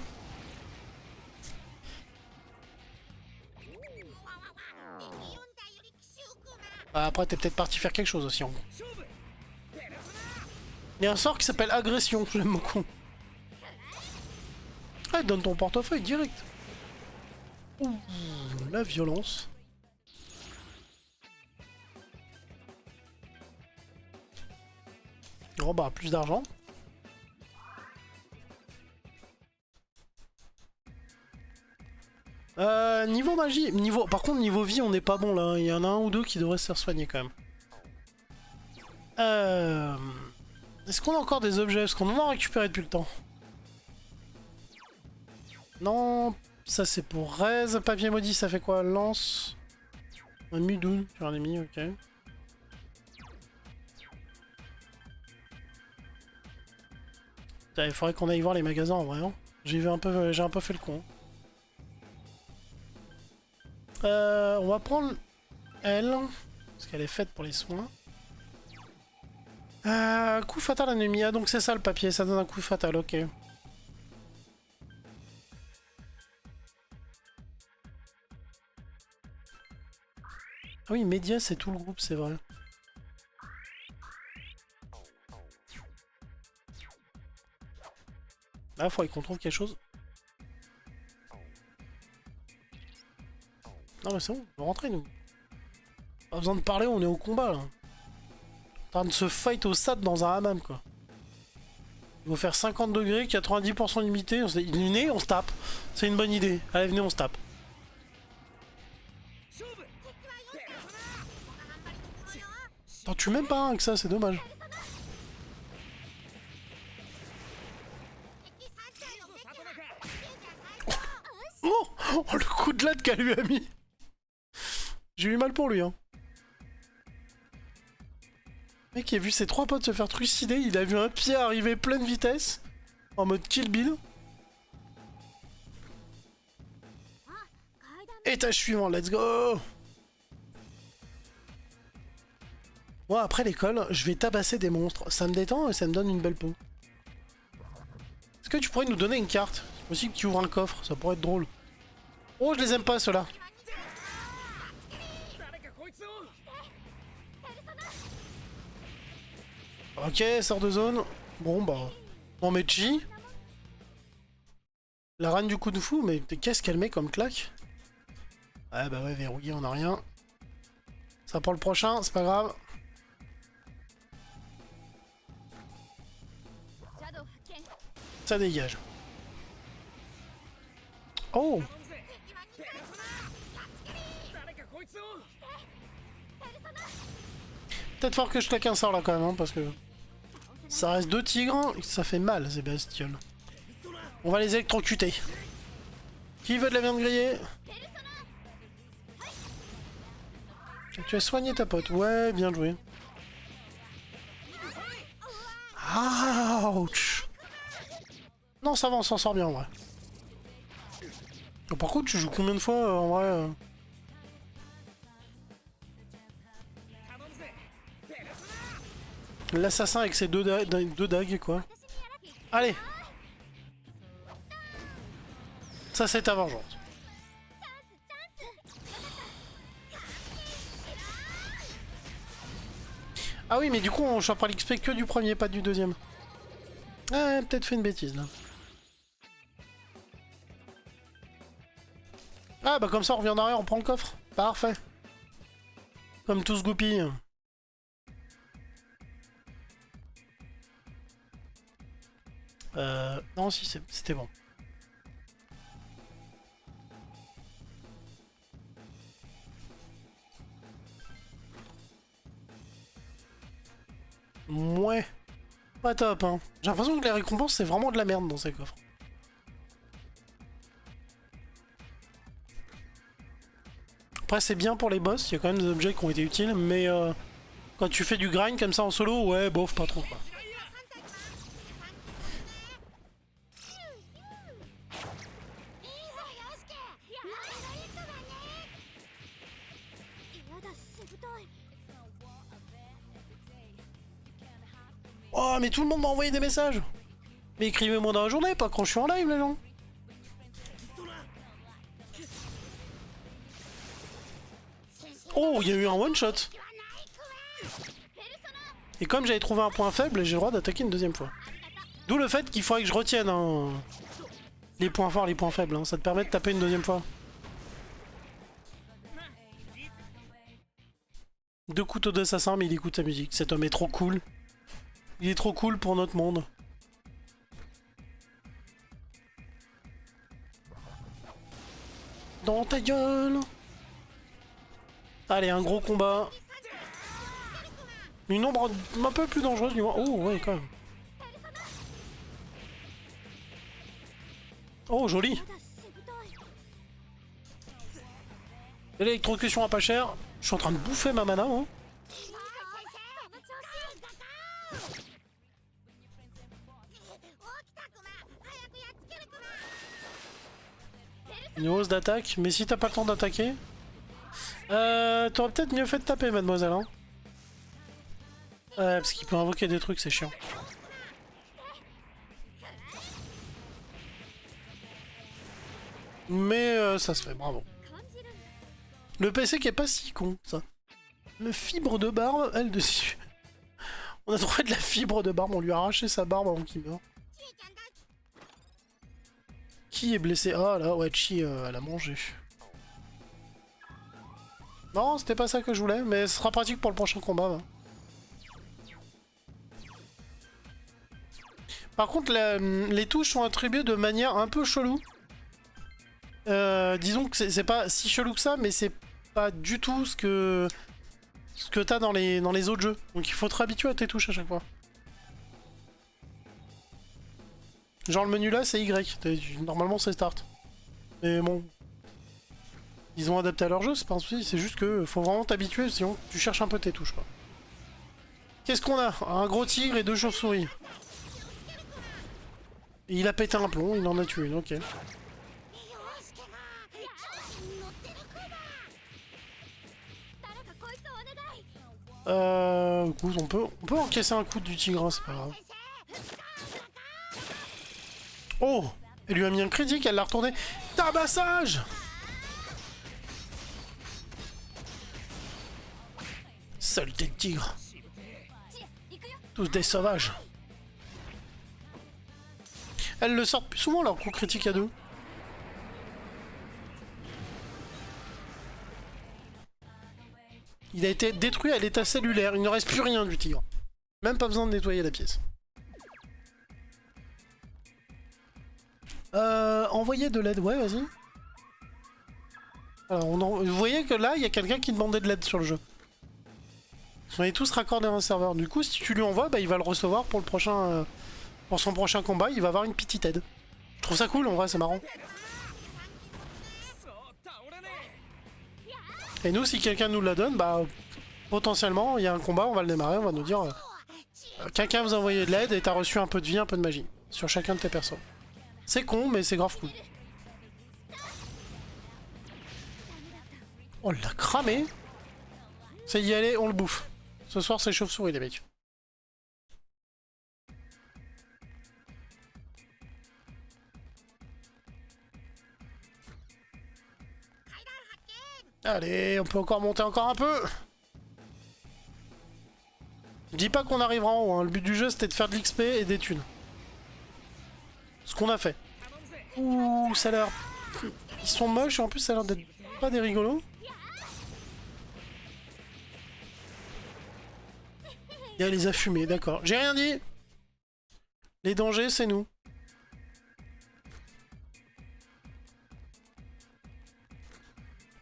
S1: Après, t'es peut-être parti faire quelque chose aussi, Ankou. Il y a un sort qui s'appelle agression, j'aime beaucoup. Ah, donne ton portefeuille direct. Ouh, la violence. Oh bah, plus d'argent. Niveau magie, par contre niveau vie on n'est pas bon là, il y en a un ou deux qui devraient se faire soigner quand même. Est-ce qu'on a encore des objets? Est-ce qu'on en a récupéré depuis le temps? Non, ça c'est pour Rez. Papier maudit ça fait quoi? Lance. Un Mudoun, tu en as mis, ok. Il faudrait qu'on aille voir les magasins en vrai. Hein. J'ai un peu fait le con. On va prendre elle, parce qu'elle est faite pour les soins. Coup fatal ennemi. Ah, donc c'est ça le papier, ça donne un coup fatal, ok. Ah oui, média c'est tout le groupe, c'est vrai. Ah, faudrait qu'on trouve quelque chose. Non mais c'est bon, on va rentrer nous. Pas besoin de parler, on est au combat là. En train de se fight au stade dans un hammam quoi. Il va faire 50 degrés, 90% d'humidité, venez, on se tape. C'est une bonne idée. Allez, venez, on se tape. T'en tues même pas un avec ça, c'est dommage. Oh, oh, le coup de latte qu'elle lui a mis. J'ai eu mal pour lui, hein. Le mec, il a vu ses 3 potes se faire trucider, il a vu un pied arriver pleine vitesse, en mode Kill Bill. Étage suivant, let's go. Moi, après l'école, je vais tabasser des monstres. Ça me détend et ça me donne une belle peau. Est-ce que tu pourrais nous donner une carte? C'est possible que tu ouvres un coffre, ça pourrait être drôle. Oh, je les aime pas, ceux-là. Ok, sort de zone. Bon, bah... On met Chi. La reine du Kung Fu, mais qu'est-ce qu'elle met comme claque? Ouais, bah ouais, verrouillé, on a rien. Ça pour le prochain, c'est pas grave. Ça dégage. Oh! Peut-être fort que je claque un sort là quand même, hein, parce que... Ça reste 2 tigres, ça fait mal ces bestioles. On va les électrocuter. Qui veut de la viande grillée? Tu as soigné ta pote. Ouais, bien joué. Ouch! Non, ça va, on s'en sort bien en vrai. Par contre, tu joues combien de fois en vrai L'assassin avec ses deux dagues, quoi. Allez! Ça, c'est ta vengeance. Ah oui, mais du coup, on chopera l'XP que du premier, pas du deuxième. Ah, peut-être fait une bêtise, là. Ah, bah comme ça, on revient en arrière, on prend le coffre. Parfait. Comme tous goupilles. Non, si, c'était bon. Ouais. Pas top, hein. J'ai l'impression que les récompenses, c'est vraiment de la merde dans ces coffres. Après, c'est bien pour les boss, il y a quand même des objets qui ont été utiles, mais quand tu fais du grind comme ça en solo, ouais, bof, pas trop, quoi. Oh, mais tout le monde m'a envoyé des messages. Mais écrivez-moi dans la journée, pas quand je suis en live, les gens. Oh, il y a eu un one-shot. Et comme j'avais trouvé un point faible, j'ai le droit d'attaquer une deuxième fois. D'où le fait qu'il faudrait que je retienne hein, les points forts, les points faibles. Hein. Ça te permet de taper une deuxième fois. 2 couteaux d'assassin, mais il écoute sa musique. Cet homme est trop cool. Il est trop cool pour notre monde. Dans ta gueule! Allez, un gros combat. Une ombre un peu plus dangereuse du moins. Oh, ouais, quand même. Oh, joli. L'électrocution à pas cher. Je suis en train de bouffer ma mana, hein. Une hausse d'attaque, mais si t'as pas le temps d'attaquer... t'aurais peut-être mieux fait de taper, mademoiselle, hein. Ouais, parce qu'il peut invoquer des trucs, c'est chiant. Mais ça se fait, bravo. Le PC qui est pas si con, ça. Le fibre de barbe, elle dessus. On a trouvé de la fibre de barbe, on lui a arraché sa barbe avant qu'il meure. Qui est blessé? Ah là, ouais, Chi, elle a mangé. Non, c'était pas ça que je voulais, mais ce sera pratique pour le prochain combat. Va. Par contre, les touches sont attribuées de manière un peu chelou. Disons que c'est pas si chelou que ça, mais c'est pas du tout ce que t'as dans les autres jeux. Donc il faut te habituer à tes touches à chaque fois. Genre le menu là, c'est Y. Normalement, c'est Start. Mais bon, ils ont adapté à leur jeu, c'est pas un souci. C'est juste que faut vraiment t'habituer, sinon tu cherches un peu tes touches. Qu'est-ce qu'on a? Un gros tigre et 2 chauves-souris. Et il a pété un plomb, il en a tué une, ok. Écoute, on peut encaisser un coup du tigre, hein, c'est pas grave. Oh! Elle lui a mis un critique, elle l'a retourné. Tabassage! Saleté de tigre. Tous des sauvages. Elles le sortent plus souvent leur coup critique à deux. Il a été détruit à l'état cellulaire, il ne reste plus rien du tigre. Même pas besoin de nettoyer la pièce. Envoyer de l'aide, ouais, vas-y. Alors, vous voyez que là, il y a quelqu'un qui demandait de l'aide sur le jeu. On est tous raccordés à un serveur. Du coup, si tu lui envoies, bah, il va le recevoir pour le prochain, pour son prochain combat. Il va avoir une petite aide. Je trouve ça cool, en vrai, c'est marrant. Et nous, si quelqu'un nous la donne, bah, potentiellement, il y a un combat, on va le démarrer, on va nous dire... quelqu'un vous a envoyé de l'aide et t'as reçu un peu de vie, un peu de magie. Sur chacun de tes persos. C'est con, mais c'est grave cool. Oh, l'a cramé. Ça y est, allez, on le bouffe. Ce soir, c'est chauve-souris, les mecs. Allez, on peut encore monter encore un peu. Je dis pas qu'on arrivera en haut, hein. Le but du jeu, c'était de faire de l'XP et des thunes. Ce qu'on a fait. Ouh, ça a l'air... Ils sont moches et en plus, ça a l'air d'être pas des rigolos. Et elle les a fumés, d'accord. J'ai rien dit. Les dangers, c'est nous.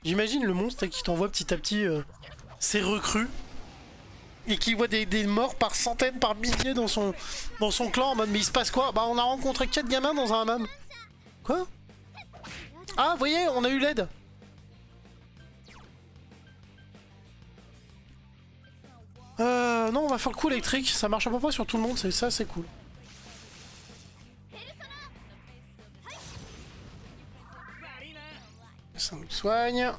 S1: J'imagine le monstre qui t'envoie petit à petit ses recrues. Et qui voit des morts par centaines, par milliers dans son clan en mode mais il se passe quoi? Bah on a rencontré 4 gamins dans un hammam. Quoi? Ah vous voyez, on a eu l'aide. Non, on va faire le coup électrique, ça marche à peu près sur tout le monde, c'est ça, c'est cool. Ça nous soigne.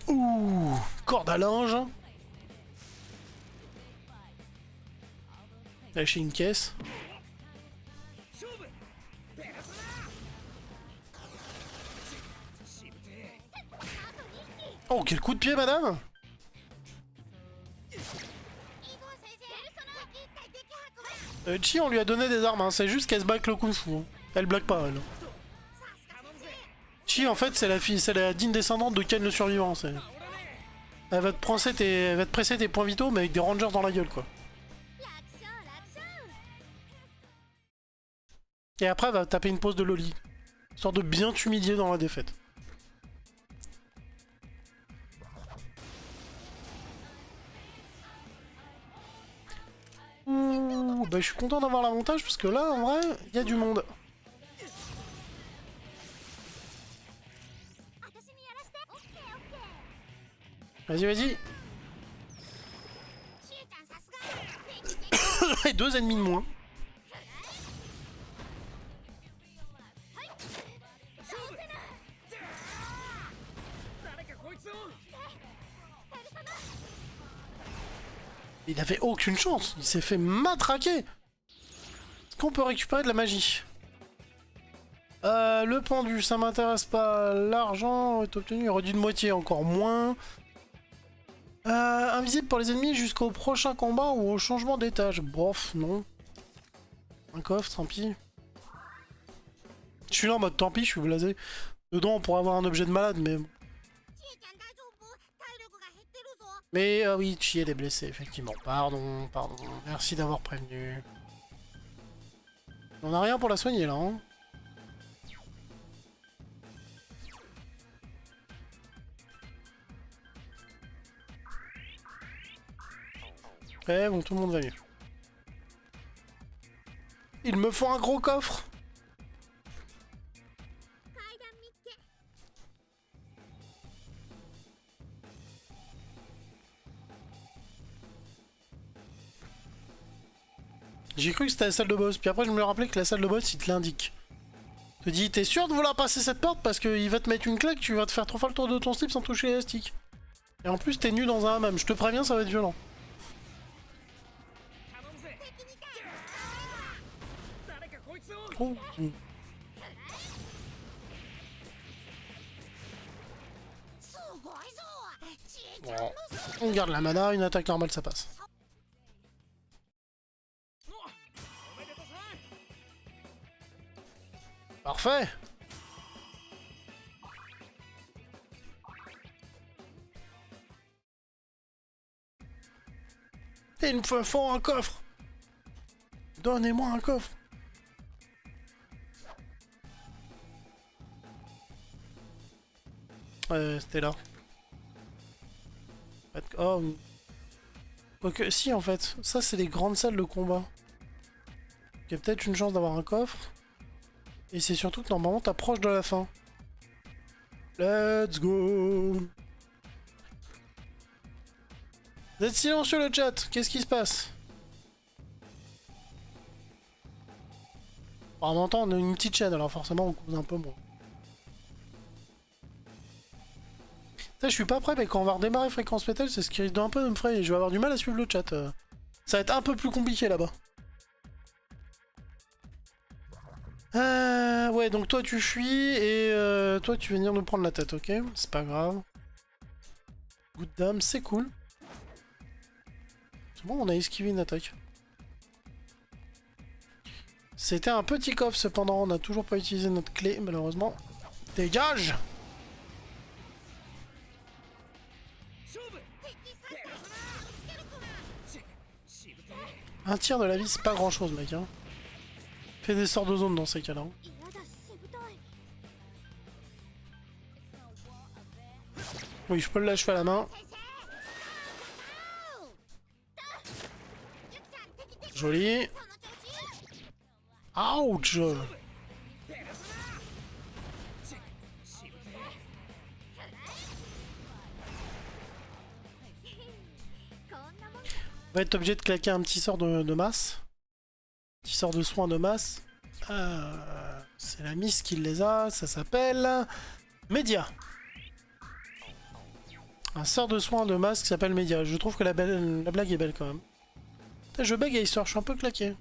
S1: Ouh, corde à linge. Lâcher une caisse. Oh, quel coup de pied, madame! Chi, on lui a donné des armes, hein. C'est juste qu'elle se bat avec le kung fu. Hein. Elle blague pas, elle. Chi, en fait, c'est la digne descendante de Ken le survivant. Elle va te presser tes points vitaux, mais avec des rangers dans la gueule, quoi. Et après, elle va taper une pause de loli. Histoire de bien t'humilier dans la défaite. Ouh, bah je suis content d'avoir l'avantage parce que là, en vrai, il y a du monde. Vas-y, vas-y. Et 2 ennemis de moins. Il avait aucune chance, il s'est fait matraquer. Est-ce qu'on peut récupérer de la magie? Le pendu, ça m'intéresse pas. L'argent est obtenu, réduit de moitié, encore moins. Invisible pour les ennemis jusqu'au prochain combat ou au changement d'étage. Bof, non. Un coffre, tant pis. Je suis là en mode tant pis, je suis blasé. Dedans, on pourrait avoir un objet de malade, mais... Mais oui, Chi, elle est blessée, effectivement. Pardon, pardon. Merci d'avoir prévenu. On a rien pour la soigner, là, hein. Eh bon, tout le monde va mieux. Il me faut un gros coffre. J'ai cru que c'était la salle de boss, puis après je me rappelais que la salle de boss il te l'indique. Il te dit t'es sûr de vouloir passer cette porte parce qu'il va te mettre une claque, tu vas te faire 3 fois le tour de ton slip sans toucher l'élastique. Et en plus t'es nu dans un hammam, je te préviens ça va être violent. Oh. Bon. On garde la mana, une attaque normale ça passe. Parfait. Et il me faut un coffre. Donnez-moi un coffre. C'était là. Oh. Quoique, si en fait. Ça, c'est les grandes salles de combat. Il y a peut-être une chance d'avoir un coffre. Et c'est surtout que normalement, t'approches de la fin. Let's go. Vous êtes silencieux le chat. Qu'est-ce qui se passe? En même temps, on a une petite chaîne, alors forcément, on cause un peu moins. Ça, je suis pas prêt, mais quand on va redémarrer Fréquence Metal, c'est ce qui risque d'un peu de me frayer. Je vais avoir du mal à suivre le chat. Ça va être un peu plus compliqué là-bas. Ouais, donc toi tu fuis et toi tu vas venir nous prendre la tête, ok? C'est pas grave. Good dame, c'est cool. C'est bon, on a esquivé une attaque. C'était un petit coffre cependant, on n'a toujours pas utilisé notre clé malheureusement. Dégage! Un tir de la vie, c'est pas grand chose, mec. Hein. Fais des sorts de zone dans ces cas-là. Oui, je peux le lâcher à la main. Joli. Ouch! On va être obligé de claquer un petit sort de masse. Petit sort de soin de masse. C'est la Miss qui les a, ça s'appelle... Média. Un sort de soin de masse qui s'appelle Média. Je trouve que la blague est belle quand même. Putain, je bug à histoire, je suis un peu claqué.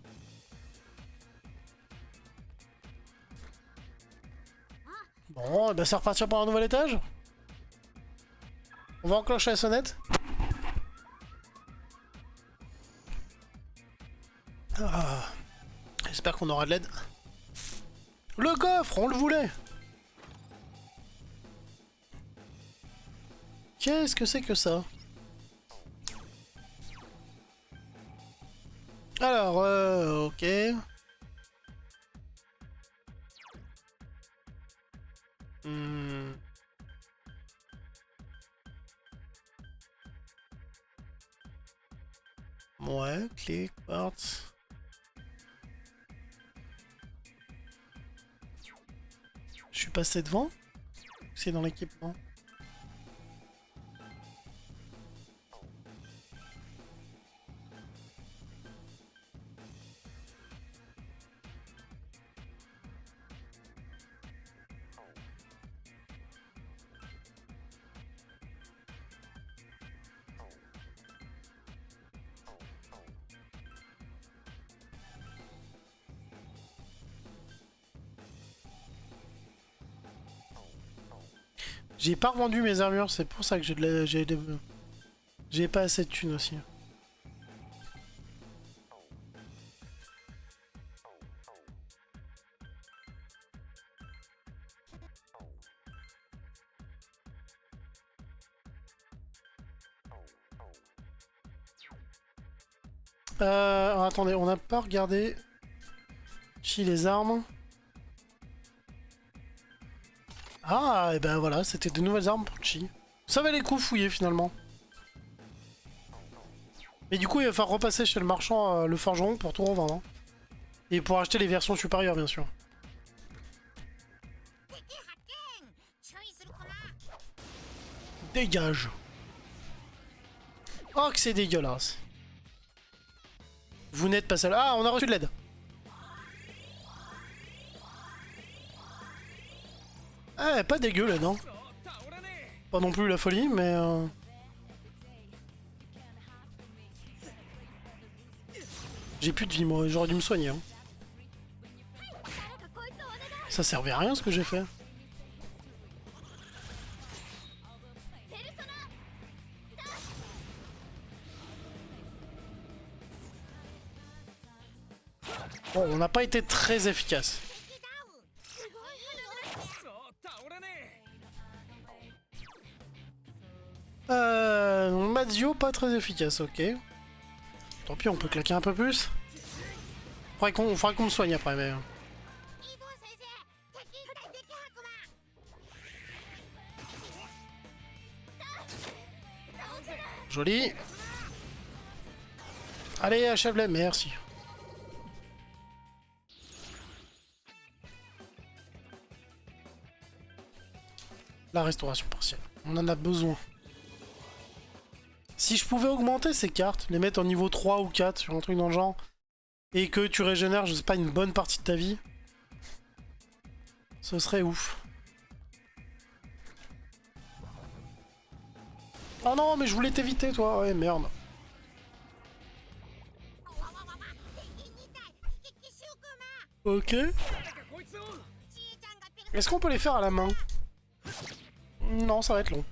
S1: Bon, bah c'est repartir pour un nouvel étage. On va enclencher la sonnette. Ah. J'espère qu'on aura de l'aide. Le coffre, on le voulait. Qu'est-ce que c'est que ça? Alors, ok. Ouais, clic, parts. Je suis passé devant? C'est dans l'équipement. J'ai pas revendu mes armures, c'est pour ça que j'ai pas assez de thunes aussi. Alors, attendez, on n'a pas regardé Chi les armes. Ah, et ben voilà, c'était de nouvelles armes pour Chi. Ça valait le coup fouiller finalement. Mais du coup, il va falloir repasser chez le marchand, le forgeron, pour tout revendre. Hein. Et pour acheter les versions supérieures, bien sûr. Dégage. Oh, que c'est dégueulasse. Vous n'êtes pas seul. Ah, on a reçu de l'aide. Ah, pas dégueu l'aide, non. Pas non plus la folie, mais... J'ai plus de vie, moi. J'aurais dû me soigner. Hein. Ça servait à rien, ce que j'ai fait. Bon, on n'a pas été très efficace. Mazio, pas très efficace, ok. Tant pis, on peut claquer un peu plus. Faudrait qu'on me soigne après, mais... Joli. Allez, achève-les, merci. La restauration partielle. On en a besoin. Si je pouvais augmenter ces cartes, les mettre en niveau 3 ou 4 sur un truc dans le genre, et que tu régénères, je sais pas, une bonne partie de ta vie, ce serait ouf. Oh non, mais je voulais t'éviter, toi. Ouais, merde. Ok. Est-ce qu'on peut les faire à la main? Non, ça va être long.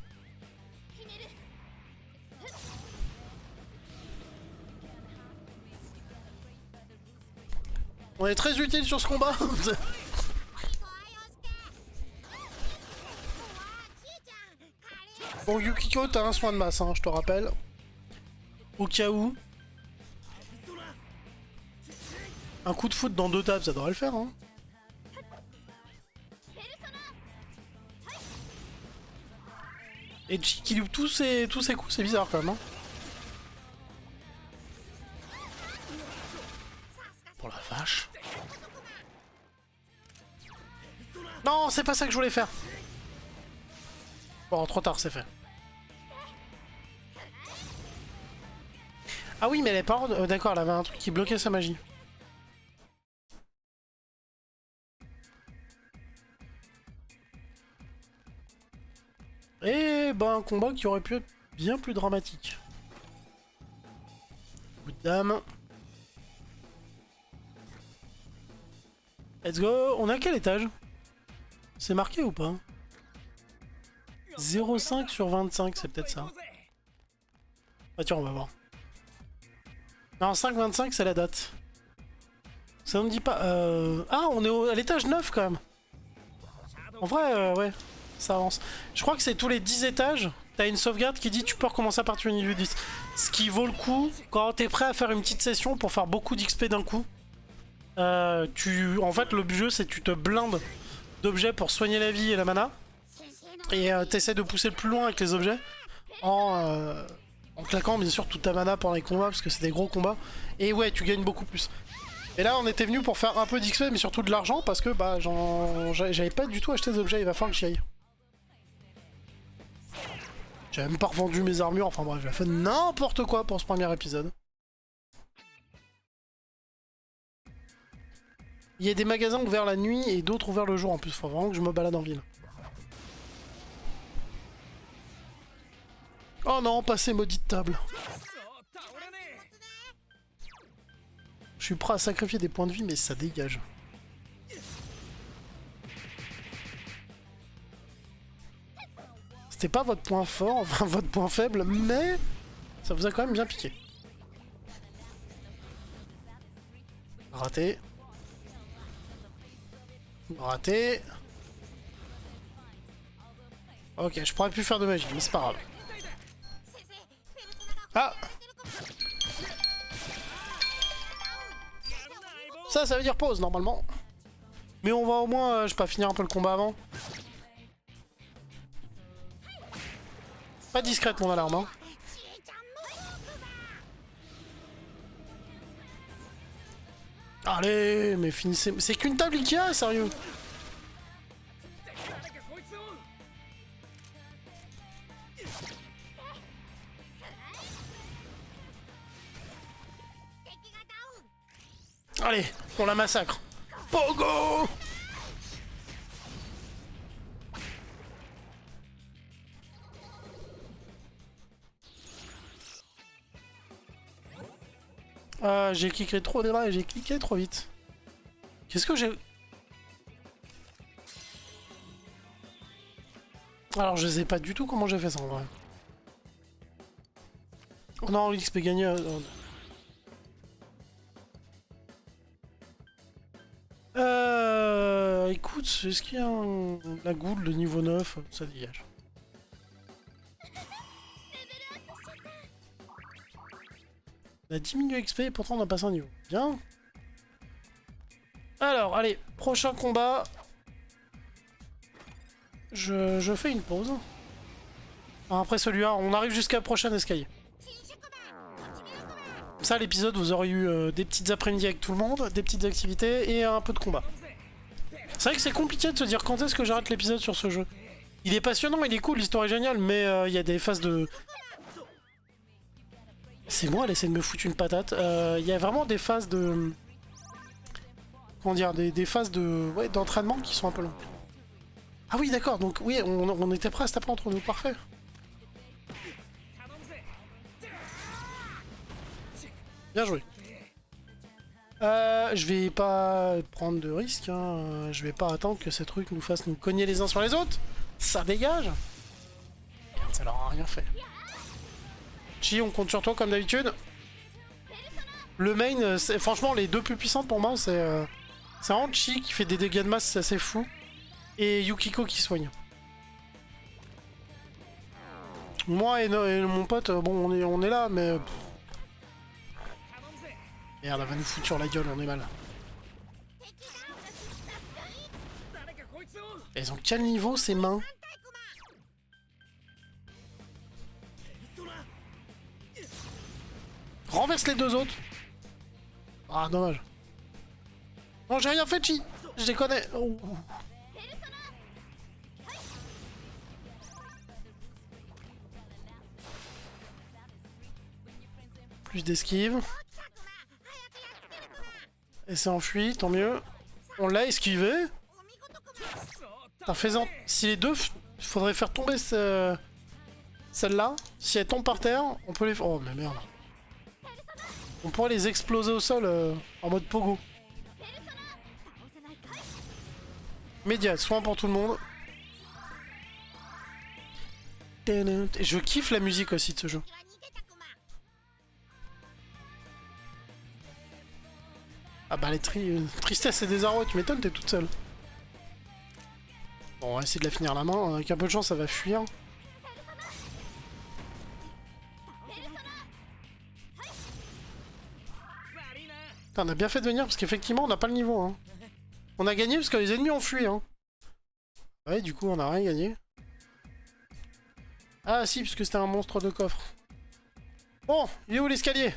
S1: On est très utile sur ce combat. Bon, Yukiko, t'as un soin de masse, hein, je te rappelle. Au cas où. Un coup de foot dans 2 tables, ça devrait le faire, hein. Et Chi qui loupe tous ses coups, c'est bizarre quand même, hein. Pour la vache. Non, c'est pas ça que je voulais faire. Bon, trop tard, c'est fait. Ah oui, mais elle est pas... D'accord, elle avait un truc qui bloquait sa magie. Et ben un combat qui aurait pu être bien plus dramatique. Coup de dame. Let's go. On est à quel étage? C'est marqué ou pas? 0,5 sur 25, c'est peut-être ça. Ah tiens, on va voir. Non, 5,25 c'est la date. Ça ne me dit pas... Ah, on est à l'étage 9 quand même. En vrai, ouais, ça avance. Je crois que c'est tous les 10 étages. T'as une sauvegarde qui dit tu peux recommencer à partir du niveau 10. Ce qui vaut le coup quand t'es prêt à faire une petite session pour faire beaucoup d'XP d'un coup. En fait, le jeu c'est que tu te blindes d'objets pour soigner la vie et la mana. Et t'essaies de pousser le plus loin avec les objets. En claquant bien sûr toute ta mana pendant les combats parce que c'est des gros combats. Et ouais, tu gagnes beaucoup plus. Et là, on était venu pour faire un peu d'XP, mais surtout de l'argent, parce que bah, j'avais pas du tout acheté des objets, il va falloir que j'y aille. J'avais même pas revendu mes armures, enfin bref, j'ai fait n'importe quoi pour ce premier épisode. Il y a des magasins ouverts la nuit et d'autres ouverts le jour en plus, faut vraiment que je me balade en ville. Oh non, pas ces maudites tables. Je suis prêt à sacrifier des points de vie, mais ça dégage. C'était pas votre point fort, enfin votre point faible, mais ça vous a quand même bien piqué. Raté. Raté. Ok, je pourrais plus faire de magie, mais c'est pas grave. Ah! Ça veut dire pause normalement. Mais on va au moins, je sais pas, finir un peu le combat avant. Pas discrète mon alarme, hein. Allez, mais finissez. C'est qu'une table Ikea, sérieux. Allez, on la massacre. Pogo! J'ai cliqué trop déjà et j'ai cliqué trop vite. Qu'est-ce que j'ai... Alors je sais pas du tout comment j'ai fait ça en vrai. Oh non, XP gagné... Écoute, est-ce qu'il y a la goule de niveau 9? Ça dégage. On a diminué XP et pourtant on a passé un niveau. Bien. Alors, allez, prochain combat. Je fais une pause. Après celui-là, on arrive jusqu'à la prochaine escalier. Ça, l'épisode, vous aurez eu des petites après-midi avec tout le monde, des petites activités et un peu de combat. C'est vrai que c'est compliqué de se dire quand est-ce que j'arrête l'épisode sur ce jeu. Il est passionnant, il est cool, l'histoire est géniale, mais il y a des phases de... C'est moi, elle essaie de me foutre une patate. Il y a vraiment des phases de... Comment dire, des phases de... Ouais, d'entraînement qui sont un peu longues. Ah oui, d'accord, donc oui, on était prêts à se taper entre nous, parfait. Bien joué. Je vais pas prendre de risques, hein. Je vais pas attendre que ces trucs nous fassent nous cogner les uns sur les autres. Ça dégage. Merde, ça leur a rien fait. Chi, on compte sur toi comme d'habitude. Le main, franchement, les deux plus puissantes pour moi, c'est vraiment Chi qui fait des dégâts de masse, c'est assez fou. Et Yukiko qui soigne. Moi et mon pote, bon, on est là, mais... Merde, elle va nous foutre sur la gueule, on est mal. Elles ont quel niveau ces mains? Renverse les deux autres. Ah, dommage. Non, j'ai rien fait, Chi. Je les connais. Oh. Plus d'esquive. Et c'est enfui, tant mieux. On l'a esquivé. Faisant... Si les deux, il faudrait faire tomber celle-là. Si elle tombe par terre, on peut les... Oh, mais merde. On pourrait les exploser au sol en mode pogo. Média, soin pour tout le monde. Et je kiffe la musique aussi de ce jeu. Ah bah les tristesse et désarroi, tu m'étonnes, t'es toute seule. Bon, on va essayer de la finir la main, avec un peu de chance ça va fuir. Putain, on a bien fait de venir parce qu'effectivement on n'a pas le niveau. Hein. On a gagné parce que les ennemis ont fui. Hein. Ouais, du coup on a rien gagné. Ah si, puisque c'était un monstre de coffre. Bon, il est où l'escalier?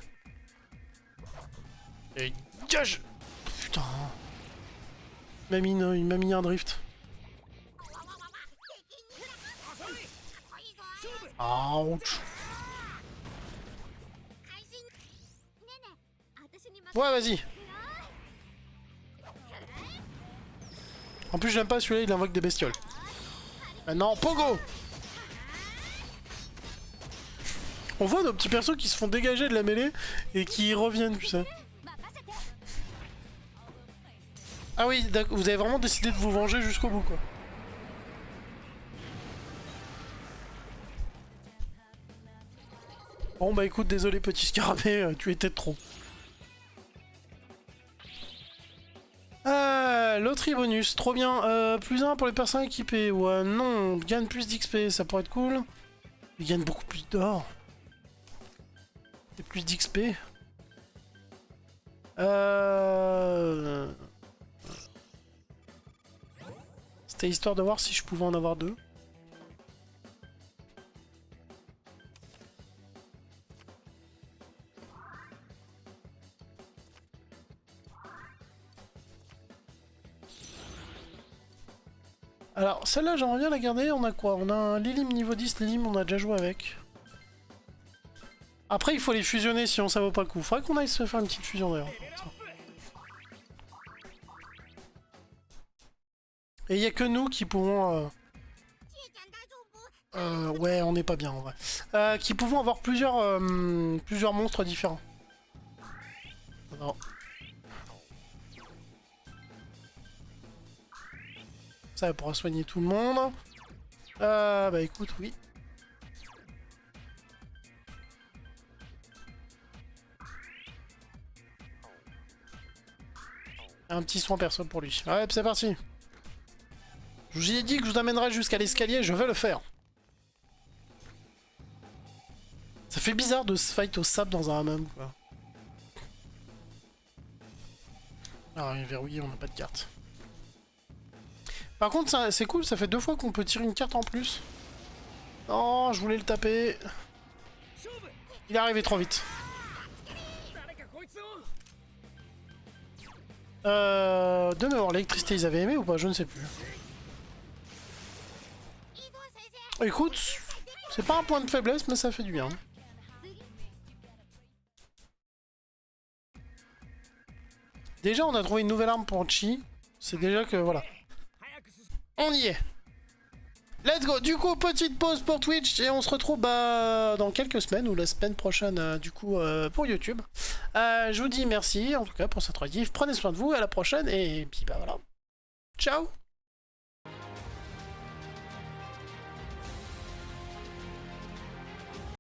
S1: Et gage! Putain. Il m'a mis un drift. Ouch. Ouais, vas-y. En plus, j'aime pas celui-là, il invoque des bestioles. Maintenant, Pogo! On voit nos petits persos qui se font dégager de la mêlée et qui reviennent, tu sais. Ah oui, vous avez vraiment décidé de vous venger jusqu'au bout, quoi. Bon bah écoute, désolé petit scarabée, tu étais trop. Loterie bonus, trop bien. Plus 1 pour les personnes équipées. Ouais, non, on gagne plus d'XP, ça pourrait être cool. Il gagne beaucoup plus d'or. Et plus d'XP. C'était histoire de voir si je pouvais en avoir 2. Alors, celle-là, j'aimerais bien la garder. On a quoi? On a un Lilim niveau 10. Lilim, on a déjà joué avec. Après, il faut les fusionner, sinon ça vaut pas le coup. Faudrait qu'on aille se faire une petite fusion, d'ailleurs. Et il n'y a que nous qui pouvons... ouais, on n'est pas bien, en vrai. Qui pouvons avoir plusieurs monstres différents. Non. Ça pourra soigner tout le monde. Bah écoute, oui. Un petit soin perso pour lui. Ouais, c'est parti. Je vous ai dit que je vous amènerai jusqu'à l'escalier, je vais le faire. Ça fait bizarre de se fight au sable dans un hammam, quoi. Ah, il est verrouillé, on n'a pas de carte. Par contre, c'est cool, ça fait 2 fois qu'on peut tirer une carte en plus. Oh, je voulais le taper. Il est arrivé trop vite. De mémoire, l'électricité, ils avaient aimé ou pas? Je ne sais plus. Écoute, c'est pas un point de faiblesse, mais ça fait du bien. Déjà, on a trouvé une nouvelle arme pour Chi. C'est déjà que, voilà. On y est. Let's go. Du coup, petite pause pour Twitch et on se retrouve dans quelques semaines ou la semaine prochaine du coup pour YouTube. Je vous dis merci en tout cas pour cette rediff. Prenez soin de vous, à la prochaine et puis bah voilà. Ciao.